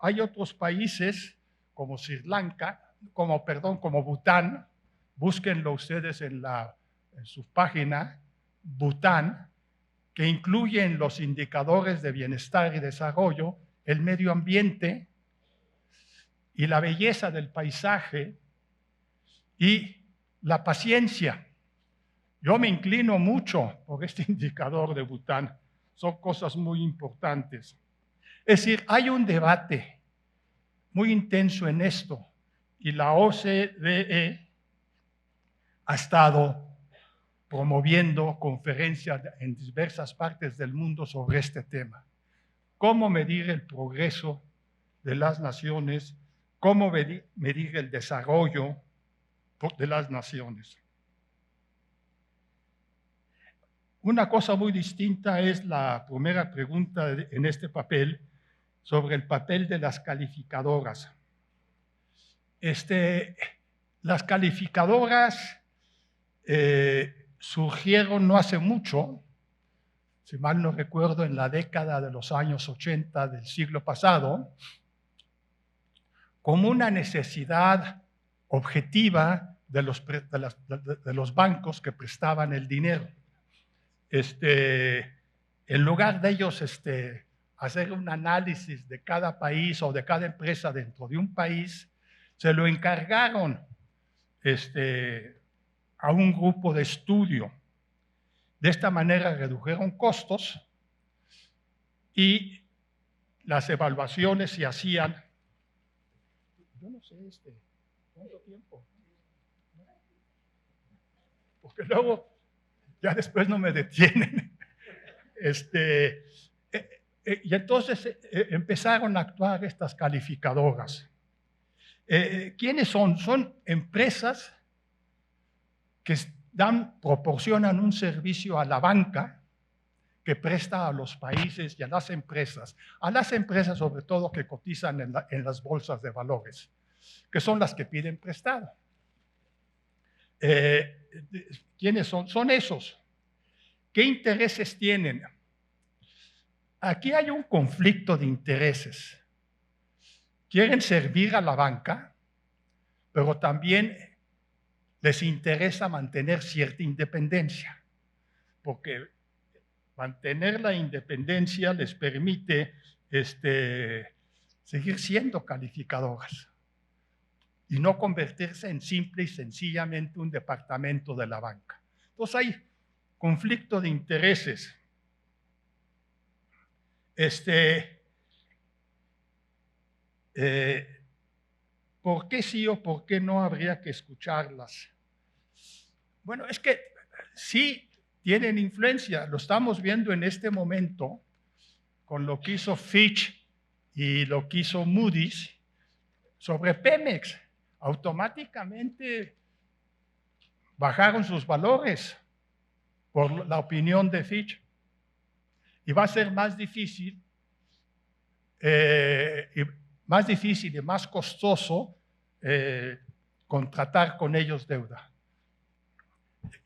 Hay otros países como Sri Lanka, como Bután, búsquenlo ustedes en su página, Bután, que incluyen los indicadores de bienestar y desarrollo, el medio ambiente y la belleza del paisaje y la paciencia. Yo me inclino mucho por este indicador de Bután. Son cosas muy importantes. Es decir, hay un debate muy intenso en esto y la OCDE ha estado promoviendo conferencias en diversas partes del mundo sobre este tema. ¿Cómo medir el progreso de las naciones? ¿Cómo medir el desarrollo de las naciones? Una cosa muy distinta es la primera pregunta en este papel sobre el papel de las calificadoras. Las calificadoras surgieron no hace mucho, si mal no recuerdo, en la década de los años 80 del siglo pasado, como una necesidad objetiva de los bancos que prestaban el dinero. En lugar de ellos hacer un análisis de cada país o de cada empresa dentro de un país, se lo encargaron a un grupo de estudio. De esta manera redujeron costos y las evaluaciones se hacían. Yo no sé cuánto tiempo. Porque luego ya después no me detienen. Y entonces empezaron a actuar estas calificadoras. ¿Quiénes son? Son empresas que proporcionan un servicio a la banca que presta a los países y a las empresas sobre todo que cotizan en las bolsas de valores, que son las que piden prestado. ¿Quiénes son? Son esos. ¿Qué intereses tienen? Aquí hay un conflicto de intereses. Quieren servir a la banca, pero también les interesa mantener cierta independencia, porque mantener la independencia les permite seguir siendo calificadoras y no convertirse en simple y sencillamente un departamento de la banca. Entonces hay conflicto de intereses. ¿Por qué sí o por qué no habría que escucharlas? Bueno, es que sí tienen influencia. Lo estamos viendo en este momento con lo que hizo Fitch y lo que hizo Moody's sobre Pemex. Automáticamente bajaron sus valores por la opinión de Fitch. Y va a ser más difícil y más costoso contratar con ellos deuda.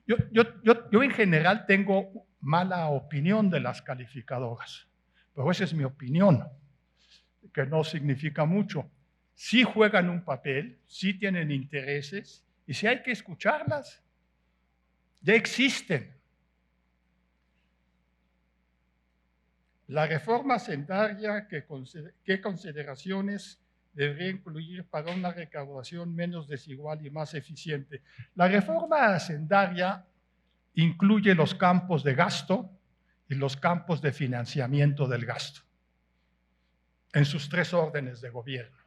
Yo en general tengo mala opinión de las calificadoras, pero esa es mi opinión, que no significa mucho. Sí juegan un papel, sí tienen intereses, y sí hay que escucharlas. Ya existen. La reforma hacendaria, ¿qué consideraciones debería incluir para una recaudación menos desigual y más eficiente? La reforma hacendaria incluye los campos de gasto y los campos de financiamiento del gasto en sus tres órdenes de gobierno.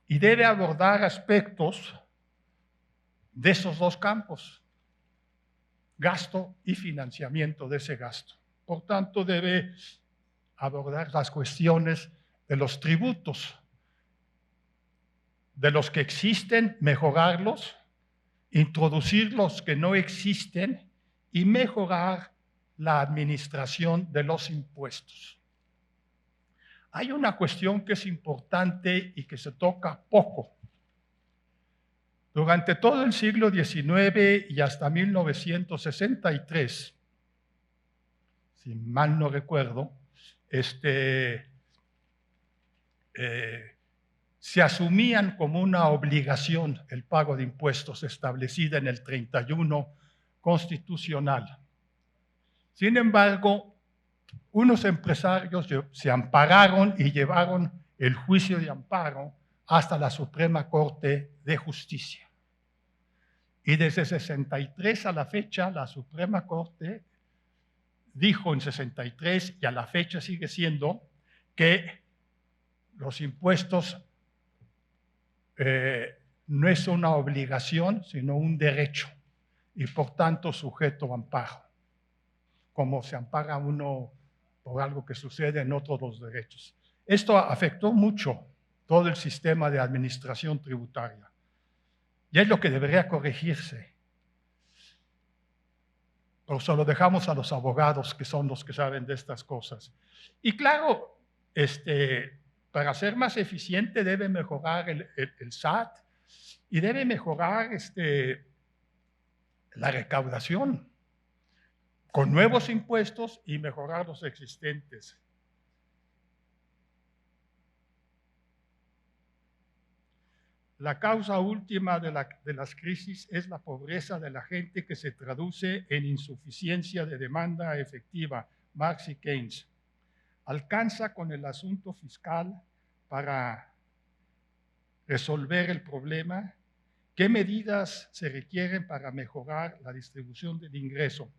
Y debe abordar aspectos de esos dos campos, gasto y financiamiento de ese gasto. Por tanto, debe abordar las cuestiones de los tributos, de los que existen, mejorarlos, introducir los que no existen y mejorar la administración de los impuestos. Hay una cuestión que es importante y que se toca poco. Durante todo el siglo XIX y hasta 1963, si mal no recuerdo, se asumían como una obligación el pago de impuestos establecida en el 31 constitucional. Sin embargo, unos empresarios se ampararon y llevaron el juicio de amparo hasta la Suprema Corte de Justicia. Y desde 63 a la fecha, la Suprema Corte dijo en 63, y a la fecha sigue siendo, que los impuestos no es una obligación, sino un derecho, y por tanto sujeto a amparo, como se ampara uno por algo que sucede en otros los derechos. Esto afectó mucho todo el sistema de administración tributaria, y es lo que debería corregirse. Pero se lo dejamos a los abogados, que son los que saben de estas cosas. Y claro, para ser más eficiente debe mejorar el SAT y debe mejorar la recaudación con nuevos impuestos y mejorar los existentes. La causa última de las crisis es la pobreza de la gente, que se traduce en insuficiencia de demanda efectiva. Marx y Keynes. Alcanza con el asunto fiscal para resolver el problema. ¿Qué medidas se requieren para mejorar la distribución del ingreso?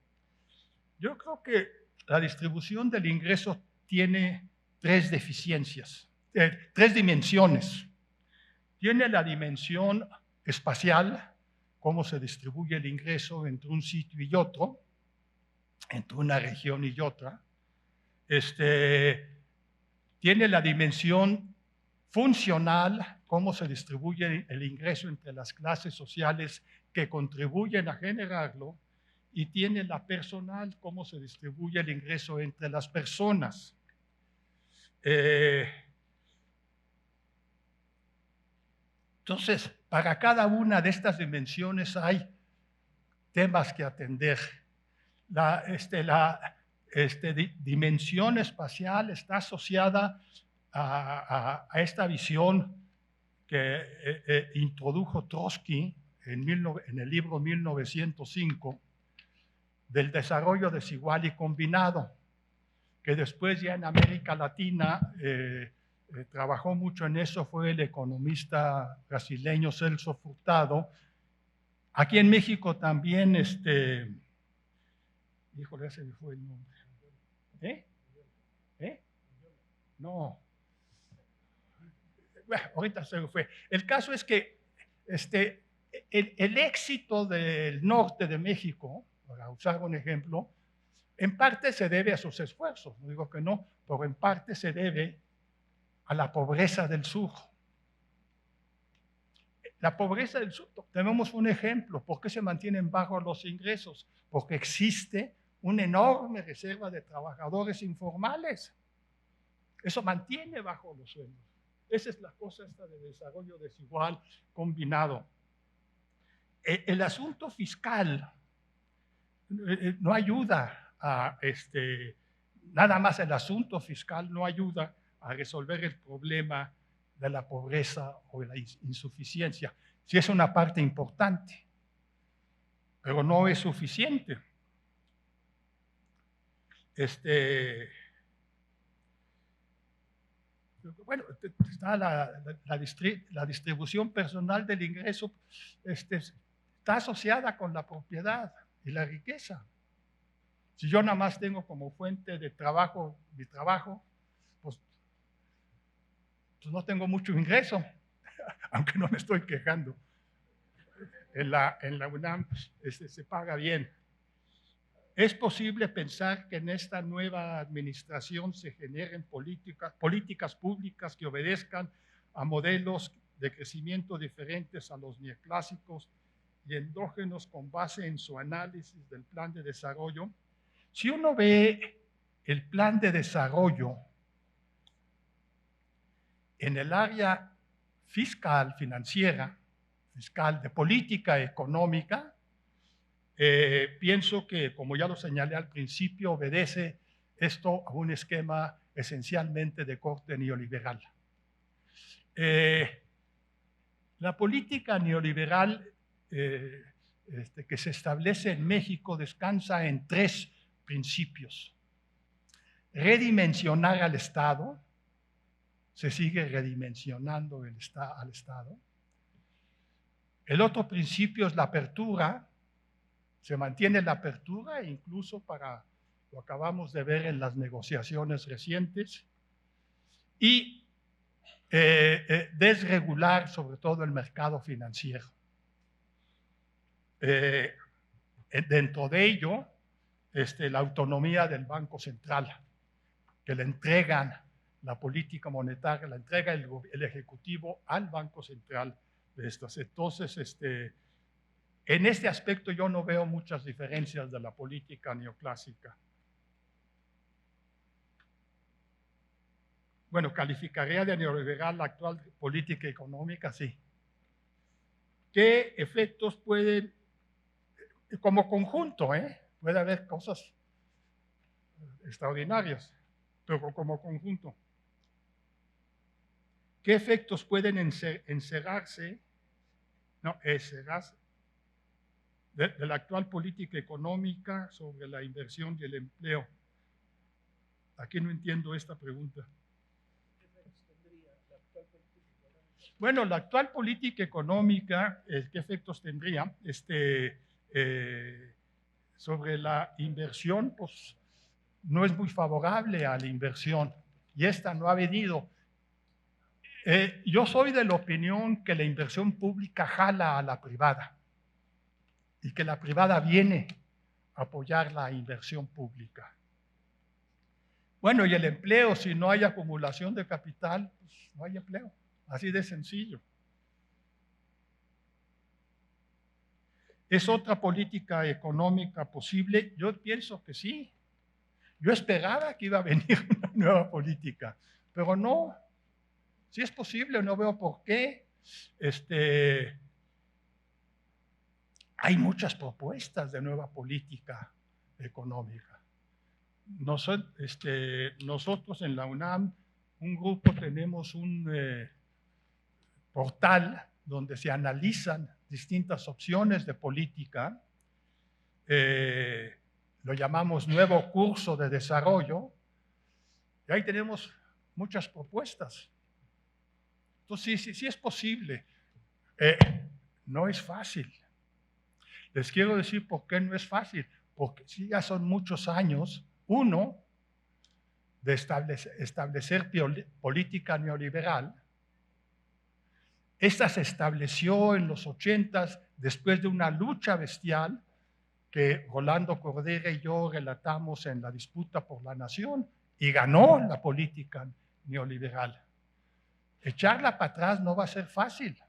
Yo creo que la distribución del ingreso tiene tres dimensiones. Tiene la dimensión espacial, cómo se distribuye el ingreso entre un sitio y otro, entre una región y otra. Tiene la dimensión funcional, cómo se distribuye el ingreso entre las clases sociales que contribuyen a generarlo, y tiene la personal, cómo se distribuye el ingreso entre las personas. Entonces, para cada una de estas dimensiones hay temas que atender. La dimensión espacial está asociada a esta visión que introdujo Trotsky en el libro 1905 del desarrollo desigual y combinado, que después ya en América Latina trabajó mucho en eso, fue el economista brasileño Celso Furtado. Aquí en México también, híjole, ese me fue el nombre. No. Bueno, ahorita se me fue. El caso es que el éxito del norte de México, para usar un ejemplo, en parte se debe a sus esfuerzos, no digo que no, pero en parte se debe a la pobreza del sur. La pobreza del sur, tenemos un ejemplo. ¿Por qué se mantienen bajos los ingresos? Porque existe una enorme reserva de trabajadores informales. Eso mantiene bajos los sueldos. Esa es la cosa esta de desarrollo desigual combinado. El asunto fiscal no ayuda a, nada más el asunto fiscal no ayuda a resolver el problema de la pobreza o de la insuficiencia. Sí es una parte importante, pero no es suficiente. Bueno, está la distribución personal del ingreso, está asociada con la propiedad y la riqueza. Si yo nada más tengo como fuente de trabajo mi trabajo, pues no tengo mucho ingreso, aunque no me estoy quejando. En la UNAM se paga bien. ¿Es posible pensar que en esta nueva administración se generen políticas públicas que obedezcan a modelos de crecimiento diferentes a los neoclásicos y endógenos con base en su análisis del plan de desarrollo? Si uno ve el plan de desarrollo en el área fiscal, financiera, fiscal, de política económica, pienso que, como ya lo señalé al principio, obedece esto a un esquema esencialmente de corte neoliberal. La política neoliberal que se establece en México descansa en tres principios. Redimensionar al Estado, se sigue redimensionando al Estado. El otro principio es la apertura. Se mantiene la apertura, incluso para lo acabamos de ver en las negociaciones recientes. Y desregular sobre todo el mercado financiero. Dentro de ello, la autonomía del Banco Central, que le entregan la política monetaria, la entrega el Ejecutivo al Banco Central de estas. Entonces, en este aspecto yo no veo muchas diferencias de la política neoclásica. Bueno, calificaría de neoliberal la actual política económica, sí. ¿Qué efectos pueden, como conjunto, puede haber cosas extraordinarias, pero como conjunto? ¿Qué efectos pueden encerrarse de la actual política económica sobre la inversión y el empleo? Aquí no entiendo esta pregunta. Bueno, la actual política económica, ¿qué efectos tendría? Sobre la inversión, pues no es muy favorable a la inversión y esta no ha venido. Yo soy de la opinión que la inversión pública jala a la privada y que la privada viene a apoyar la inversión pública. Bueno, y el empleo, si no hay acumulación de capital, pues no hay empleo. Así de sencillo. ¿Es otra política económica posible? Yo pienso que sí. Yo esperaba que iba a venir una nueva política, pero no. Si es posible, no veo por qué. Hay muchas propuestas de nueva política económica. Nosotros en la UNAM, un grupo, tenemos un portal donde se analizan distintas opciones de política. Lo llamamos Nuevo Curso de Desarrollo. Y ahí tenemos muchas propuestas. Entonces, sí es posible. No es fácil. Les quiero decir por qué no es fácil. Porque sí, ya son muchos años, uno, de establecer política neoliberal. Esta se estableció en los 80s después de una lucha bestial que Rolando Cordera y yo relatamos en la disputa por la nación y ganó la política neoliberal. Echarla para atrás no va a ser fácil.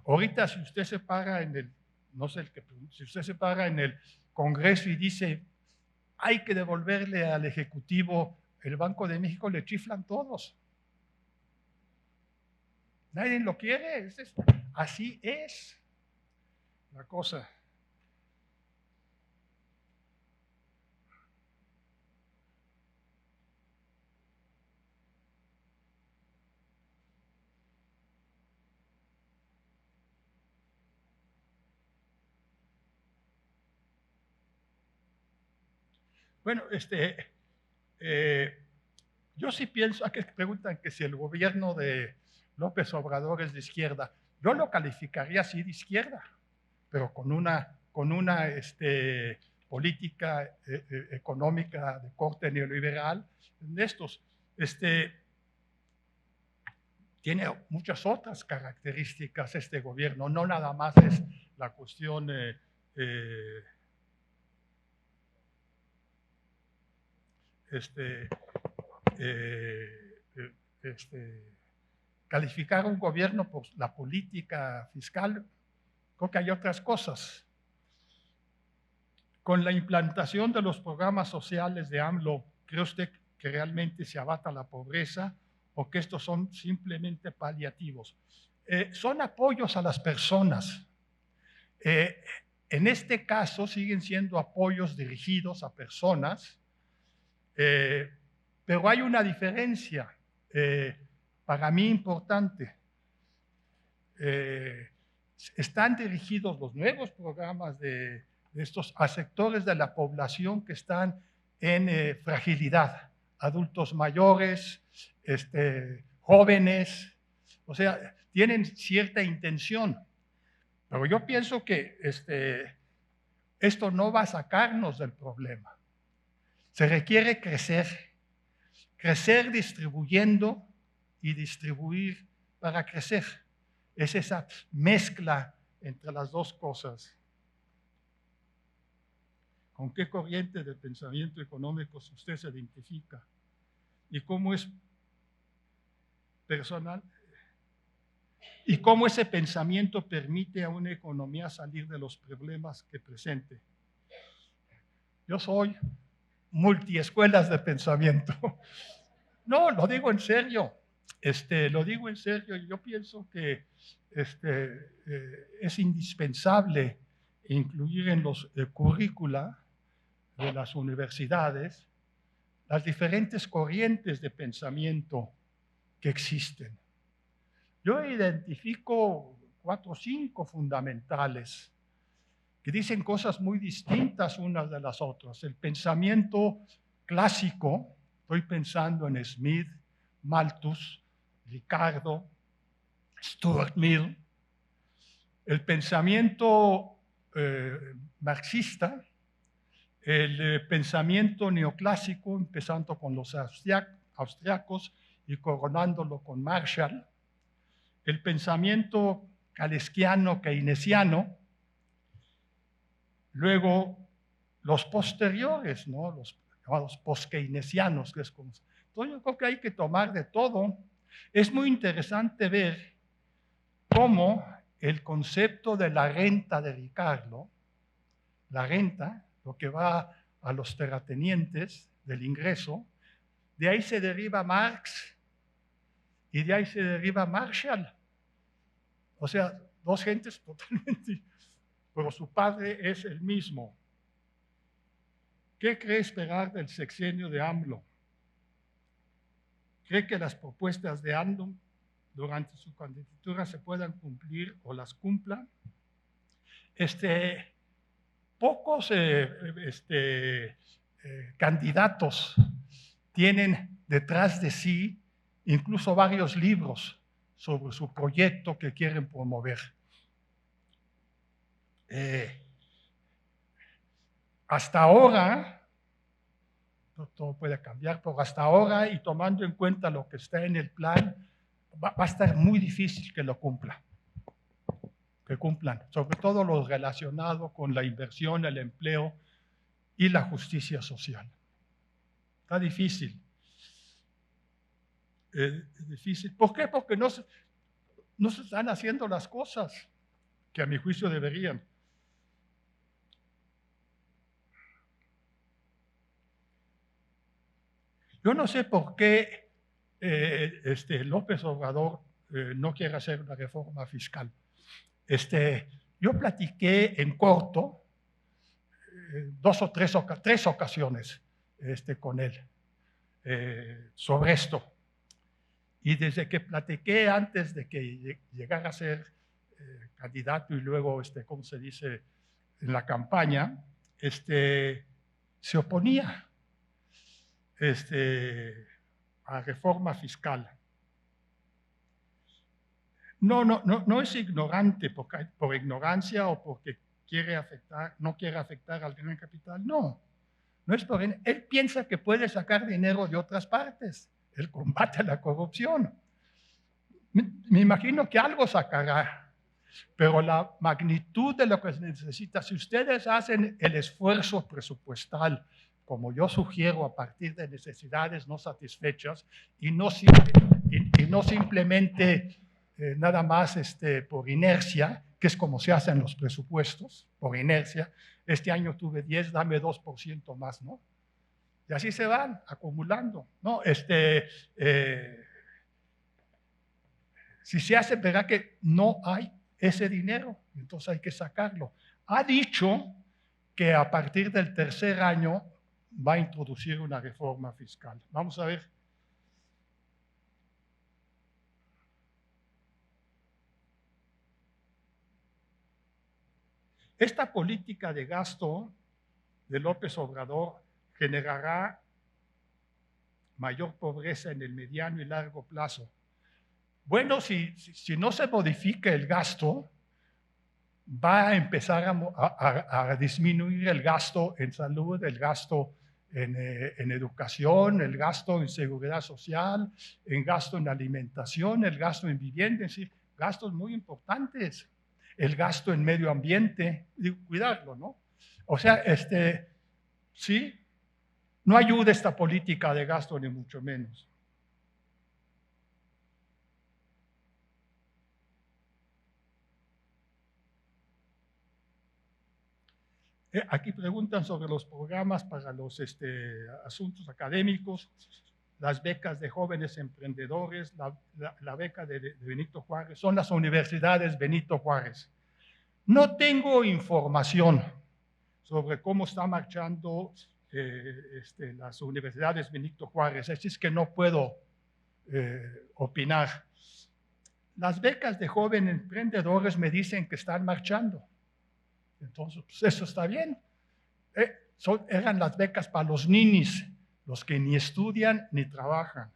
Ahorita si usted se para en el, no sé, si usted se para en el Congreso y dice hay que devolverle al Ejecutivo el Banco de México, le chiflan todos. Nadie lo quiere, así es la cosa. Bueno, yo sí pienso, aquí preguntan que si el gobierno de López Obrador es de izquierda. Yo lo calificaría así de izquierda, pero con una política económica de corte neoliberal. Tiene muchas otras características este gobierno, no nada más es la cuestión calificar un gobierno por la política fiscal. Creo que hay otras cosas. Con la implantación de los programas sociales de AMLO, ¿cree usted que realmente se abata la pobreza o que estos son simplemente paliativos? Son apoyos a las personas. En este caso siguen siendo apoyos dirigidos a personas, pero hay una diferencia para mí importante. Están dirigidos los nuevos programas de estos a sectores de la población que están en fragilidad, adultos mayores, jóvenes, o sea, tienen cierta intención. Pero yo pienso que esto no va a sacarnos del problema. Se requiere crecer distribuyendo y distribuir para crecer. Es esa mezcla entre las dos cosas. ¿Con qué corriente de pensamiento económico usted se identifica? ¿Y cómo es personal? ¿Y cómo ese pensamiento permite a una economía salir de los problemas que presente? Yo soy multiescuelas de pensamiento. No, lo digo en serio. Lo digo en serio. Yo pienso que es indispensable incluir en los currícula de las universidades las diferentes corrientes de pensamiento que existen. Yo identifico 4 o 5 fundamentales que dicen cosas muy distintas unas de las otras. El pensamiento clásico, estoy pensando en Smith, Malthus, Ricardo, Stuart Mill. El pensamiento marxista, el pensamiento neoclásico, empezando con los austriacos y coronándolo con Marshall. El pensamiento caleskiano, keynesiano. Luego, los posteriores, ¿no? Los llamados post-keynesianos. Entonces, yo creo que hay que tomar de todo. Es muy interesante ver cómo el concepto de la renta de Ricardo, la renta, lo que va a los terratenientes del ingreso, de ahí se deriva Marx y de ahí se deriva Marshall. O sea, dos gentes totalmente, pero su padre es el mismo. ¿Qué cree esperar del sexenio de AMLO? ¿Cree que las propuestas de AMLO durante su candidatura se puedan cumplir o las cumplan? Pocos candidatos tienen detrás de sí incluso varios libros sobre su proyecto que quieren promover. Hasta ahora, todo puede cambiar, pero hasta ahora, y tomando en cuenta lo que está en el plan, va a estar muy difícil que lo cumplan, sobre todo lo relacionado con la inversión, el empleo y la justicia social. Está difícil. Es difícil. ¿Por qué? Porque no se están haciendo las cosas que a mi juicio deberían. Yo no sé por qué López Obrador no quiere hacer una reforma fiscal. Yo platiqué en corto 2 o 3 ocasiones con él sobre esto. Y desde que platiqué antes de que llegara a ser candidato y luego, ¿cómo se dice?, en la campaña, se oponía a reforma fiscal. No es ignorante por ignorancia o porque no quiere afectar al gran capital, no es por él. Él piensa que puede sacar dinero de otras partes. Él combate la corrupción. Me imagino que algo sacará, pero la magnitud de lo que se necesita, si ustedes hacen el esfuerzo presupuestal, como yo sugiero, a partir de necesidades no satisfechas, y no simplemente nada más por inercia, que es como se hacen los presupuestos, por inercia. Este año tuve 10, dame 2% más, ¿no? Y así se van acumulando, ¿no? Si se hace, verá que no hay ese dinero, entonces hay que sacarlo. Ha dicho que a partir del 3er año va a introducir una reforma fiscal. Vamos a ver. Esta política de gasto de López Obrador generará mayor pobreza en el mediano y largo plazo. Bueno, si no se modifica el gasto, va a empezar a disminuir el gasto en salud, el gasto en educación, el gasto en seguridad social, el gasto en alimentación, el gasto en vivienda, es decir, gastos muy importantes, el gasto en medio ambiente, y cuidarlo, ¿no? O sea, sí, no ayuda esta política de gasto ni mucho menos. Aquí preguntan sobre los programas para los asuntos académicos, las becas de jóvenes emprendedores, la beca de Benito Juárez, son las universidades Benito Juárez. No tengo información sobre cómo está marchando las universidades Benito Juárez, así es que no puedo opinar. Las becas de jóvenes emprendedores me dicen que están marchando. Entonces, pues eso está bien. Eran las becas para los ninis, los que ni estudian ni trabajan.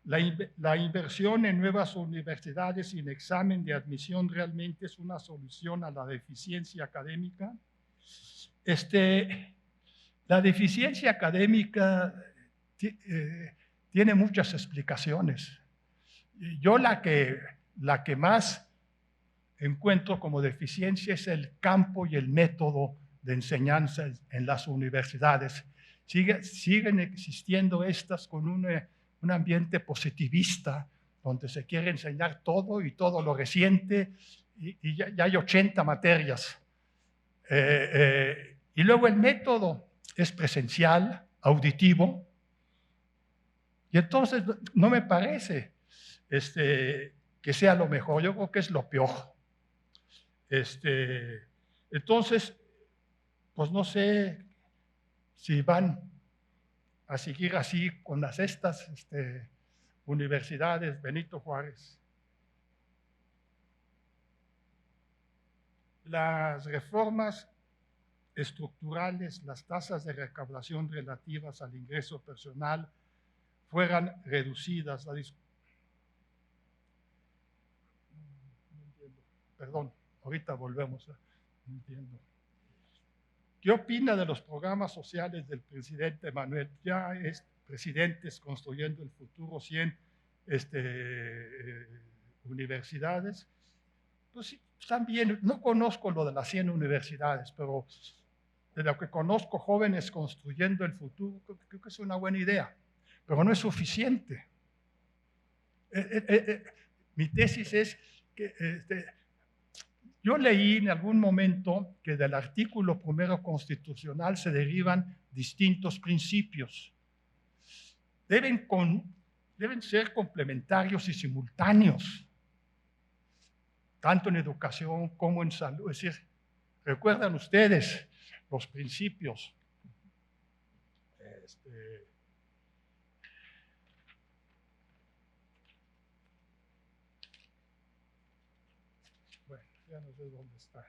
La inversión en nuevas universidades sin examen de admisión realmente es una solución a la deficiencia académica. La deficiencia académica tiene muchas explicaciones. Yo la que más encuentro como deficiencia es el campo y el método de enseñanza en las universidades. Siguen existiendo estas con un ambiente positivista, donde se quiere enseñar todo y todo lo reciente, y ya hay 80 materias. Y luego el método es presencial, auditivo, y entonces no me parece que sea lo mejor, yo creo que es lo peor. Entonces, pues no sé si van a seguir así con estas universidades Benito Juárez. Las reformas estructurales, las tasas de recaudación relativas al ingreso personal fueran reducidas. Perdón, ahorita volvemos. No entiendo. ¿Qué opina de los programas sociales del presidente Manuel? Ya es Presidentes Construyendo el Futuro, 100 universidades. Pues sí, están bien. No conozco lo de las 100 universidades, pero de lo que conozco, Jóvenes Construyendo el Futuro, creo que es una buena idea, pero no es suficiente. Mi tesis es que yo leí en algún momento que del artículo primero constitucional se derivan distintos principios. Deben ser complementarios y simultáneos, tanto en educación como en salud. Es decir, recuerdan ustedes los principios. Bueno, ya no sé dónde está.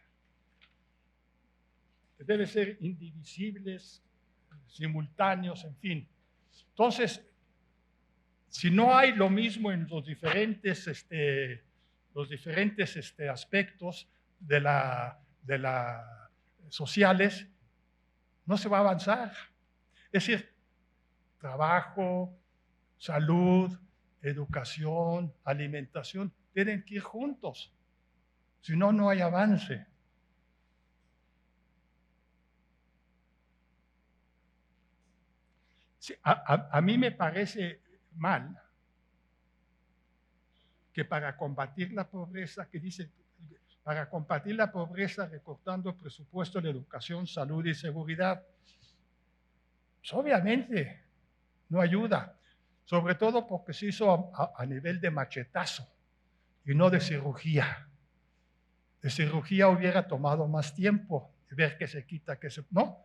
Deben ser indivisibles, simultáneos, en fin. Entonces, si no hay lo mismo en los diferentes aspectos de la sociales, no se va a avanzar. Es decir, trabajo, salud, educación, alimentación, tienen que ir juntos. Si no, no hay avance. Sí, a mí me parece mal que para combatir la pobreza, que dice, para combatir la pobreza recortando el presupuesto de educación, salud y seguridad, pues obviamente no ayuda, sobre todo porque se hizo a nivel de machetazo y no de cirugía. De cirugía hubiera tomado más tiempo, ver qué se quita, qué se... No.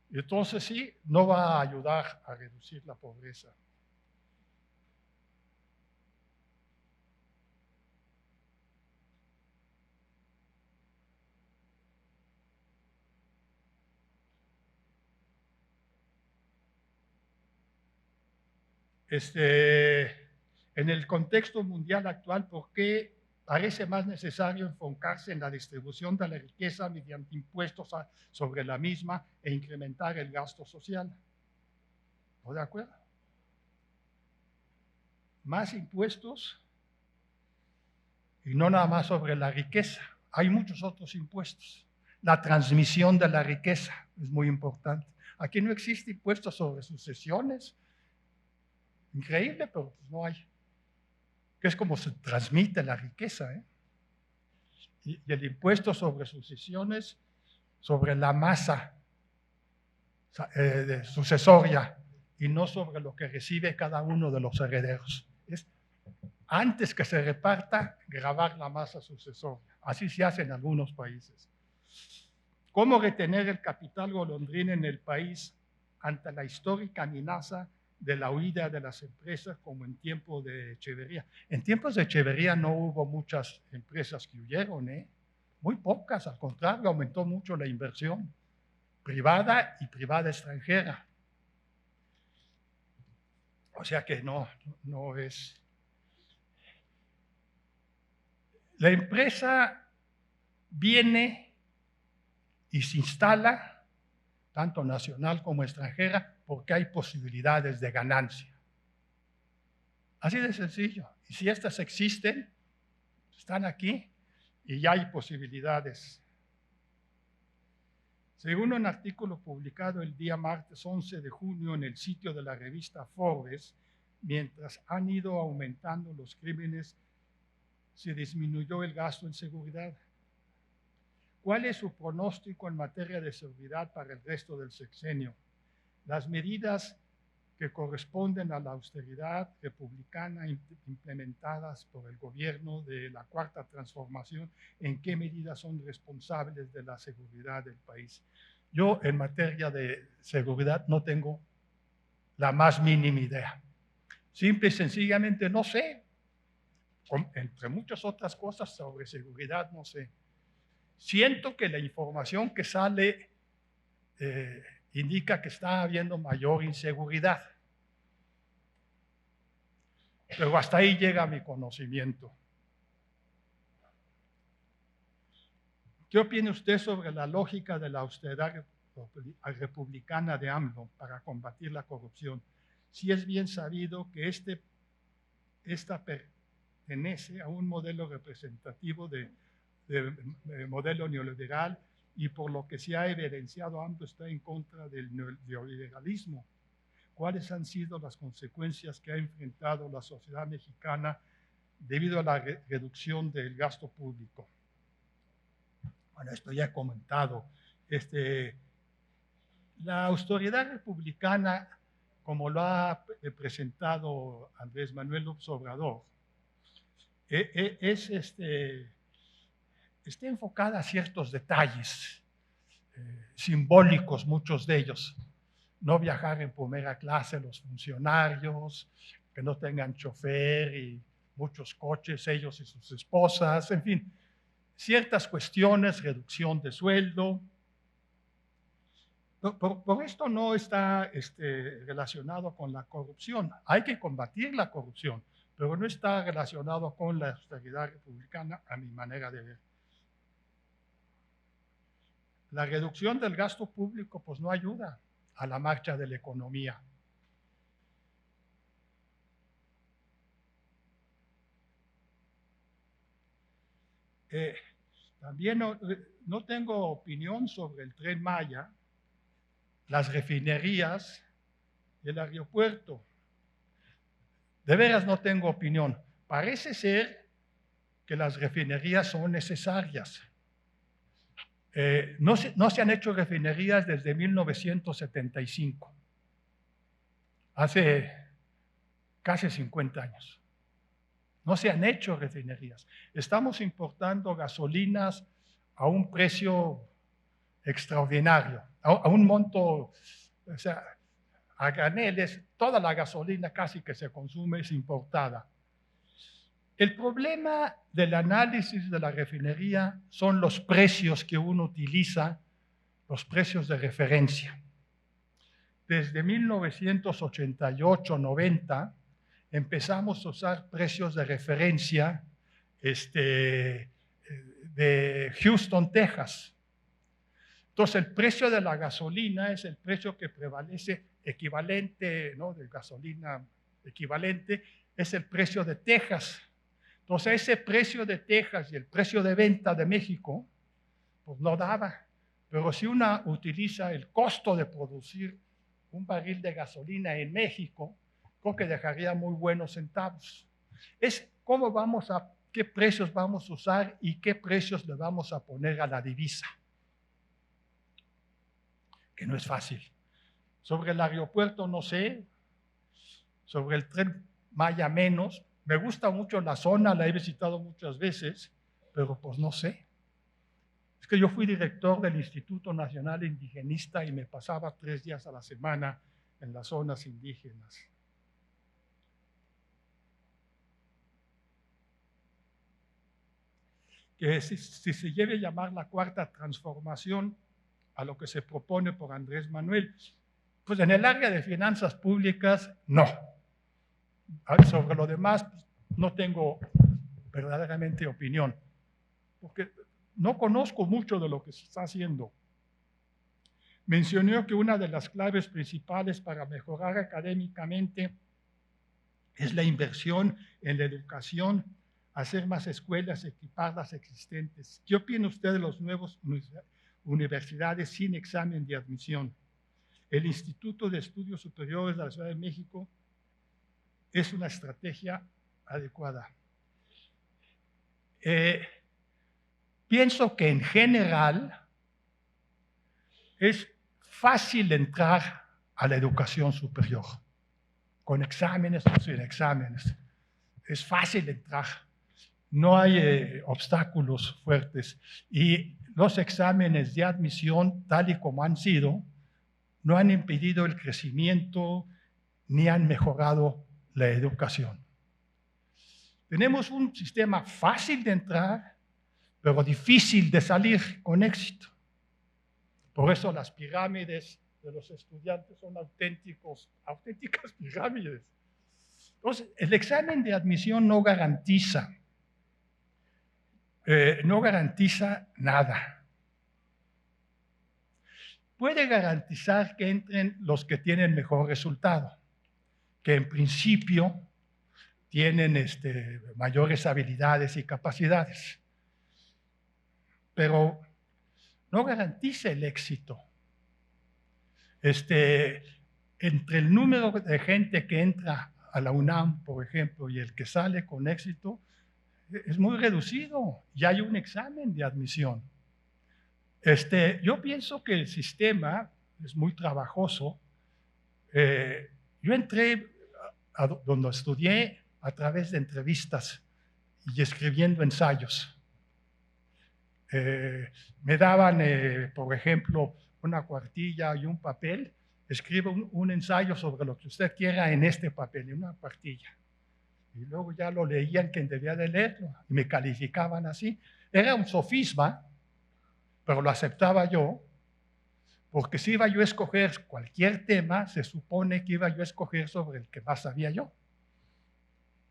Y entonces sí, no va a ayudar a reducir la pobreza. en el contexto mundial actual, ¿por qué parece más necesario enfocarse en la distribución de la riqueza mediante impuestos sobre la misma e incrementar el gasto social? ¿No de acuerdo? Más impuestos y no nada más sobre la riqueza. Hay muchos otros impuestos. La transmisión de la riqueza es muy importante. Aquí no existe impuesto sobre sucesiones. Increíble, pero pues no hay. Que es como se transmite la riqueza, ¿eh? Y el impuesto sobre sucesiones, sobre la masa sucesoria y no sobre lo que recibe cada uno de los herederos. Es antes que se reparta, gravar la masa sucesoria. Así se hace en algunos países. ¿Cómo retener el capital golondrina en el país ante la histórica amenaza de la huida de las empresas como en tiempos de Echeverría? En tiempos de Echeverría no hubo muchas empresas que huyeron, muy pocas, al contrario, aumentó mucho la inversión privada y privada extranjera. O sea que no es... La empresa viene y se instala, tanto nacional como extranjera, porque hay posibilidades de ganancia. Así de sencillo. Y si estas existen, están aquí y ya hay posibilidades. Según un artículo publicado el día martes 11 de junio en el sitio de la revista Forbes, mientras han ido aumentando los crímenes, se disminuyó el gasto en seguridad. ¿Cuál es su pronóstico en materia de seguridad para el resto del sexenio? Las medidas que corresponden a la austeridad republicana implementadas por el gobierno de la Cuarta Transformación, ¿en qué medidas son responsables de la seguridad del país? Yo en materia de seguridad no tengo la más mínima idea. Simple y sencillamente no sé. Entre muchas otras cosas sobre seguridad no sé. Siento que la información que sale indica que está habiendo mayor inseguridad. Pero hasta ahí llega mi conocimiento. ¿Qué opina usted sobre la lógica de la austeridad republicana de AMLO para combatir la corrupción? Si es bien sabido que esta pertenece a un modelo representativo de modelo neoliberal y por lo que se ha evidenciado AMLO está en contra del neoliberalismo. ¿Cuáles han sido las consecuencias que ha enfrentado la sociedad mexicana debido a la reducción del gasto público? Bueno, esto ya he comentado. La austeridad republicana, como lo ha presentado Andrés Manuel López Obrador, está enfocada a ciertos detalles simbólicos, muchos de ellos. No viajar en primera clase los funcionarios, que no tengan chofer y muchos coches, ellos y sus esposas, en fin, ciertas cuestiones, reducción de sueldo. Por esto no está relacionado con la corrupción. Hay que combatir la corrupción, pero no está relacionado con la austeridad republicana a mi manera de ver. La reducción del gasto público pues no ayuda a la marcha de la economía. También no tengo opinión sobre el Tren Maya, las refinerías y el aeropuerto. De veras no tengo opinión. Parece ser que las refinerías son necesarias. No se han hecho refinerías desde 1975, hace casi 50 años. No se han hecho refinerías. Estamos importando gasolinas a un precio extraordinario, a un monto, o sea, a graneles, toda la gasolina casi que se consume es importada. El problema del análisis de la refinería son los precios que uno utiliza, los precios de referencia. Desde 1988-90, empezamos a usar precios de referencia de Houston, Texas. Entonces, el precio de la gasolina es el precio que prevalece equivalente, ¿no? De gasolina equivalente, es el precio de Texas. Entonces, ese precio de Texas y el precio de venta de México, pues no daba. Pero si uno utiliza el costo de producir un barril de gasolina en México, creo que dejaría muy buenos centavos. Es cómo vamos a, qué precios vamos a usar y qué precios le vamos a poner a la divisa. Que no es fácil. Sobre el aeropuerto no sé, sobre el Tren Maya menos. Me gusta mucho la zona, la he visitado muchas veces, pero pues no sé. Es que yo fui director del Instituto Nacional Indigenista y me pasaba 3 días a la semana en las zonas indígenas. Que si se lleve a llamar la cuarta transformación a lo que se propone por Andrés Manuel, pues en el área de finanzas públicas, no. Sobre lo demás, no tengo verdaderamente opinión, porque no conozco mucho de lo que se está haciendo. Mencionó que una de las claves principales para mejorar académicamente es la inversión en la educación, hacer más escuelas, equipar las existentes. ¿Qué opina usted de los nuevos universidades sin examen de admisión? El Instituto de Estudios Superiores de la Ciudad de México es una estrategia adecuada. Pienso que en general es fácil entrar a la educación superior, con exámenes o sin exámenes. Es fácil entrar, no hay obstáculos fuertes. Y los exámenes de admisión, tal y como han sido, no han impedido el crecimiento ni han mejorado la educación. Tenemos un sistema fácil de entrar, pero difícil de salir con éxito. Por eso las pirámides de los estudiantes son auténticas pirámides. Entonces, el examen de admisión no garantiza nada. Puede garantizar que entren los que tienen mejor resultado, que en principio tienen mayores habilidades y capacidades, pero no garantiza el éxito. Entre el número de gente que entra a la UNAM, por ejemplo, y el que sale con éxito, es muy reducido. Ya hay un examen de admisión. Yo pienso que el sistema es muy trabajoso. Yo entré a donde estudié a través de entrevistas y escribiendo ensayos. Me daban, por ejemplo, una cuartilla y un papel. Escribe un ensayo sobre lo que usted quiera en este papel, en una cuartilla. Y luego ya lo leían quien debía de leerlo y me calificaban así. Era un sofisma, pero lo aceptaba yo, porque si iba yo a escoger cualquier tema, se supone que iba yo a escoger sobre el que más sabía yo.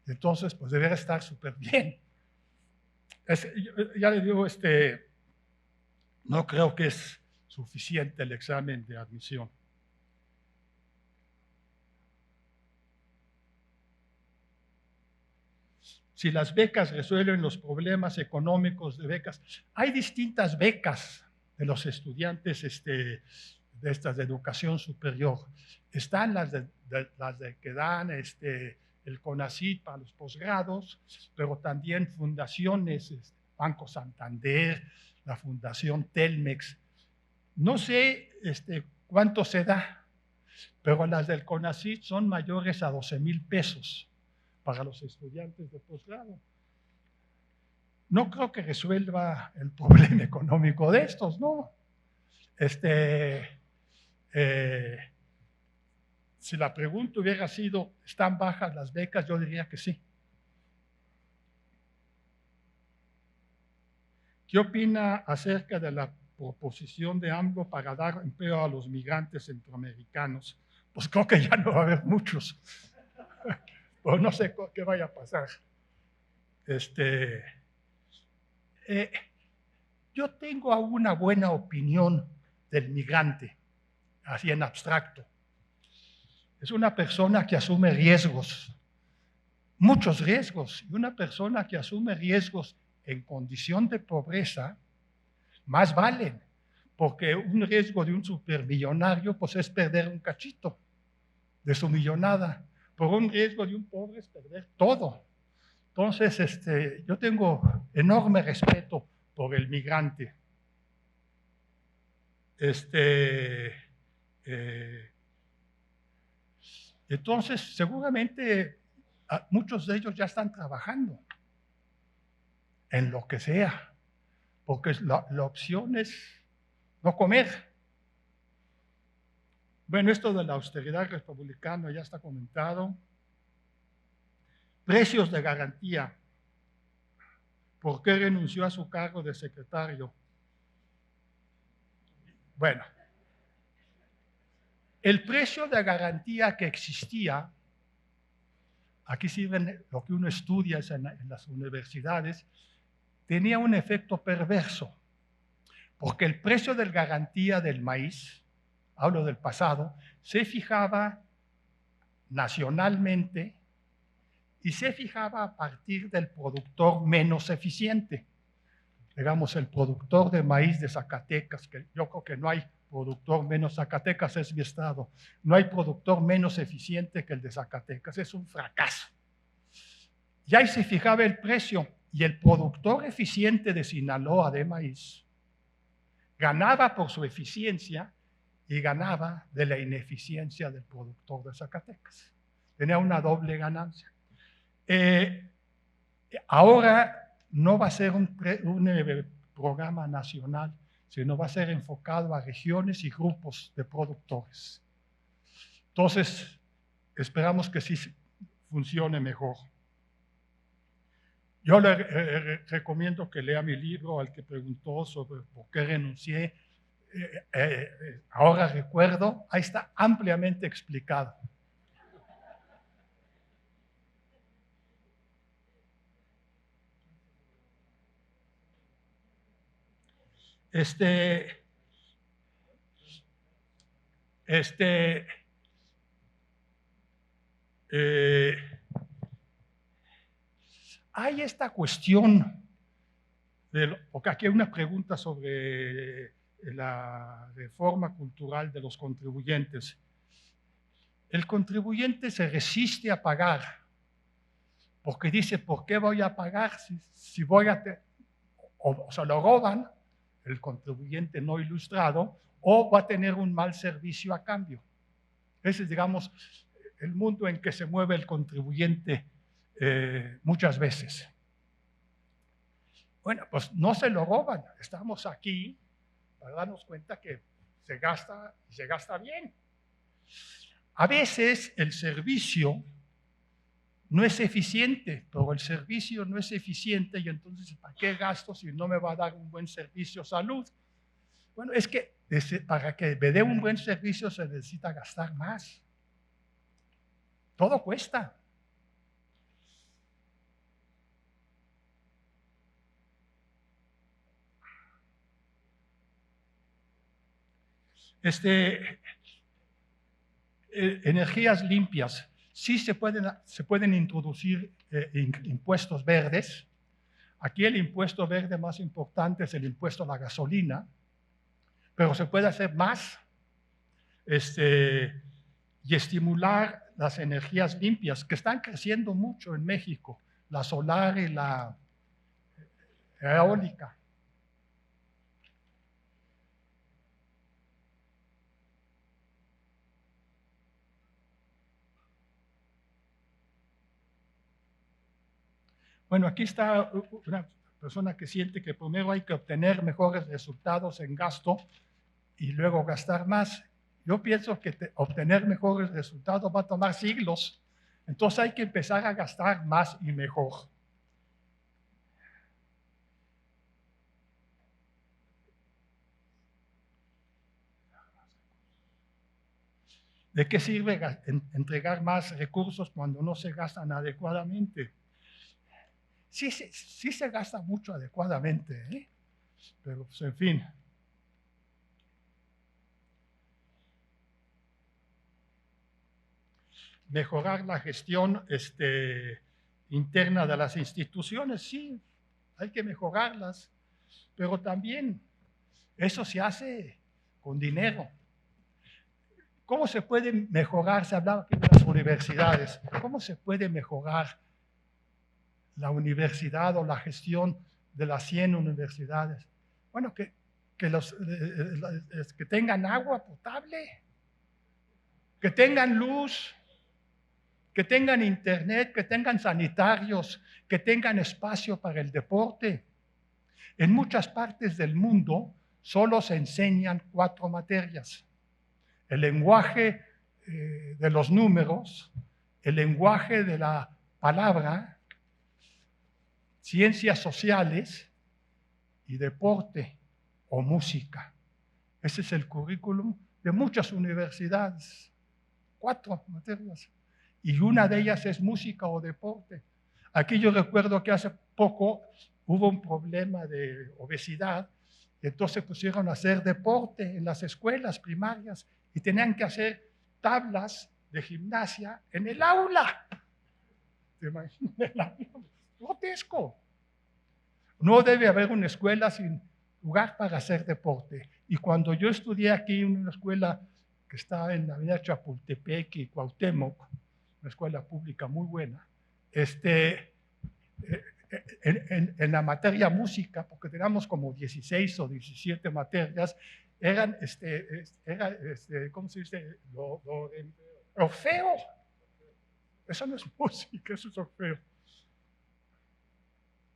Entonces, pues debería estar súper bien. Ya le digo, no creo que es suficiente el examen de admisión. Si las becas resuelven los problemas económicos de becas, hay distintas becas de los estudiantes de estas de educación superior. Están las de que dan el CONACYT para los posgrados, pero también fundaciones, Banco Santander, la Fundación Telmex. No sé cuánto se da, pero las del CONACYT son mayores a 12,000 pesos para los estudiantes de posgrado. No creo que resuelva el problema económico de estos, ¿no? Si la pregunta hubiera sido, ¿están bajas las becas? Yo diría que sí. ¿Qué opina acerca de la proposición de AMLO para dar empleo a los migrantes centroamericanos? Pues creo que ya no va a haber muchos. o no sé qué vaya a pasar. Yo tengo una buena opinión del migrante, así en abstracto. Es una persona que asume riesgos, muchos riesgos, y una persona que asume riesgos en condición de pobreza, más valen, porque un riesgo de un supermillonario pues es perder un cachito de su millonada, por un riesgo de un pobre es perder todo. Entonces, yo tengo enorme respeto por el migrante. Entonces, seguramente muchos de ellos ya están trabajando en lo que sea, porque la opción es no comer. Bueno, esto de la austeridad republicana ya está comentado. Precios de garantía. ¿Por qué renunció a su cargo de secretario? Bueno, el precio de garantía que existía, aquí sirven lo que uno estudia en las universidades, tenía un efecto perverso, porque el precio de garantía del maíz, hablo del pasado, se fijaba nacionalmente y se fijaba a partir del productor menos eficiente. Digamos, el productor de maíz de Zacatecas, que yo creo que no hay productor menos, Zacatecas es mi estado, no hay productor menos eficiente que el de Zacatecas, es un fracaso. Y ahí se fijaba el precio, y el productor eficiente de Sinaloa de maíz ganaba por su eficiencia y ganaba de la ineficiencia del productor de Zacatecas. Tenía una doble ganancia. Ahora no va a ser un programa nacional, sino va a ser enfocado a regiones y grupos de productores. Entonces, esperamos que sí funcione mejor. Yo le recomiendo que lea mi libro, al que preguntó sobre por qué renuncié. Ahora recuerdo, ahí está ampliamente explicado. Hay esta cuestión, porque aquí hay una pregunta sobre la reforma cultural de los contribuyentes. El contribuyente se resiste a pagar, porque dice, ¿por qué voy a pagar si voy a o se lo roban, el contribuyente no ilustrado, o va a tener un mal servicio a cambio? Ese es, digamos, el mundo en que se mueve el contribuyente muchas veces. Bueno, pues no se lo roban. Estamos aquí para darnos cuenta que se gasta y se gasta bien. A veces el servicio no es eficiente, pero el servicio no es eficiente y entonces ¿para qué gasto si no me va a dar un buen servicio salud? Bueno, es que para que me dé un buen servicio se necesita gastar más. Todo cuesta. Energías limpias. Sí se pueden introducir impuestos verdes. Aquí el impuesto verde más importante es el impuesto a la gasolina, pero se puede hacer más y estimular las energías limpias que están creciendo mucho en México, la solar y la eólica. Bueno, aquí está una persona que siente que primero hay que obtener mejores resultados en gasto y luego gastar más. Yo pienso que obtener mejores resultados va a tomar siglos, entonces hay que empezar a gastar más y mejor. ¿De qué sirve entregar más recursos cuando no se gastan adecuadamente? Sí se gasta mucho adecuadamente, ¿eh? Pero pues, en fin. Mejorar la gestión interna de las instituciones, sí, hay que mejorarlas, pero también eso se hace con dinero. ¿Cómo se puede mejorar? Se hablaba aquí de las universidades. ¿Cómo se puede mejorar la universidad o la gestión de las 100 universidades? Bueno, que tengan agua potable, que tengan luz, que tengan internet, que tengan sanitarios, que tengan espacio para el deporte. En muchas partes del mundo solo se enseñan 4 materias. El lenguaje de los números, el lenguaje de la palabra, ciencias sociales y deporte o música. Ese es el currículum de muchas universidades. 4 materias. Y una de ellas es música o deporte. Aquí yo recuerdo que hace poco hubo un problema de obesidad, y entonces pusieron a hacer deporte en las escuelas primarias y tenían que hacer tablas de gimnasia en el aula. ¿Te imaginas? Grotesco. No debe haber una escuela sin lugar para hacer deporte. Y cuando yo estudié aquí en una escuela que está en la avenida Chapultepec y Cuauhtémoc, una escuela pública muy buena, en la materia música, porque teníamos como 16 o 17 materias, eran, ¿cómo se dice? Orfeo. Eso no es música, eso es orfeo.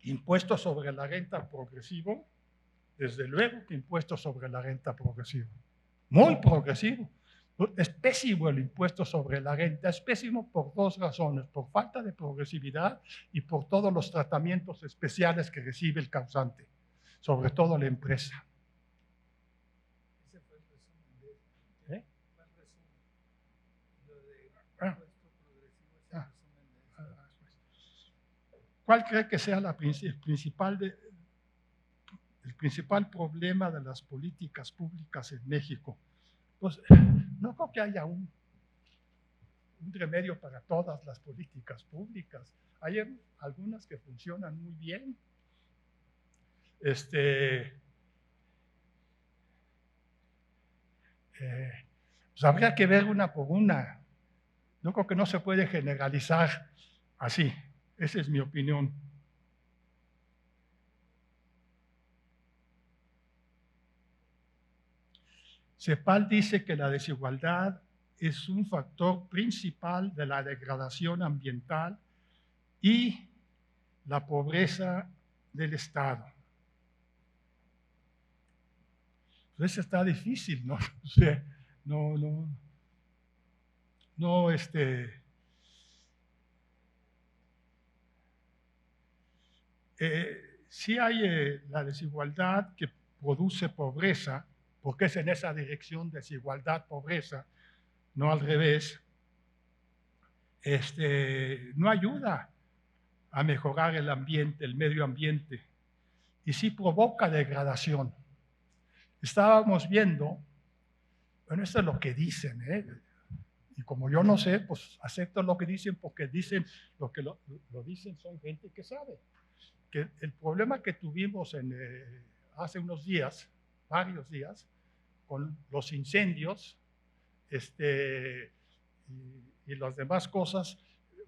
Impuesto sobre la renta progresivo, desde luego que impuesto sobre la renta progresivo. Muy progresivo. Es pésimo el impuesto sobre la renta, es pésimo por 2 razones, por falta de progresividad y por todos los tratamientos especiales que recibe el causante, sobre todo la empresa. Ese fue el resumen de ¿Eh? Fue el resumen. Lo de impuesto progresivo es el resumen de esto. ¿Cuál cree que sea el principal problema de las políticas públicas en México? Pues no creo que haya un remedio para todas las políticas públicas. Hay algunas que funcionan muy bien. Pues habría que ver una por una. Yo creo que no se puede generalizar así. Esa es mi opinión. CEPAL dice que la desigualdad es un factor principal de la degradación ambiental y la pobreza del Estado. Pues eso está difícil, ¿no? O sea, sí hay la desigualdad que produce pobreza, porque es en esa dirección, desigualdad, pobreza, no al revés, no ayuda a mejorar el ambiente, el medio ambiente, y sí provoca degradación. Estábamos viendo, bueno, esto es lo que dicen, y como yo no sé, pues acepto lo que dicen, porque dicen lo que lo dicen son gente que sabe, que el problema que tuvimos hace unos días, varios días, con los incendios y las demás cosas,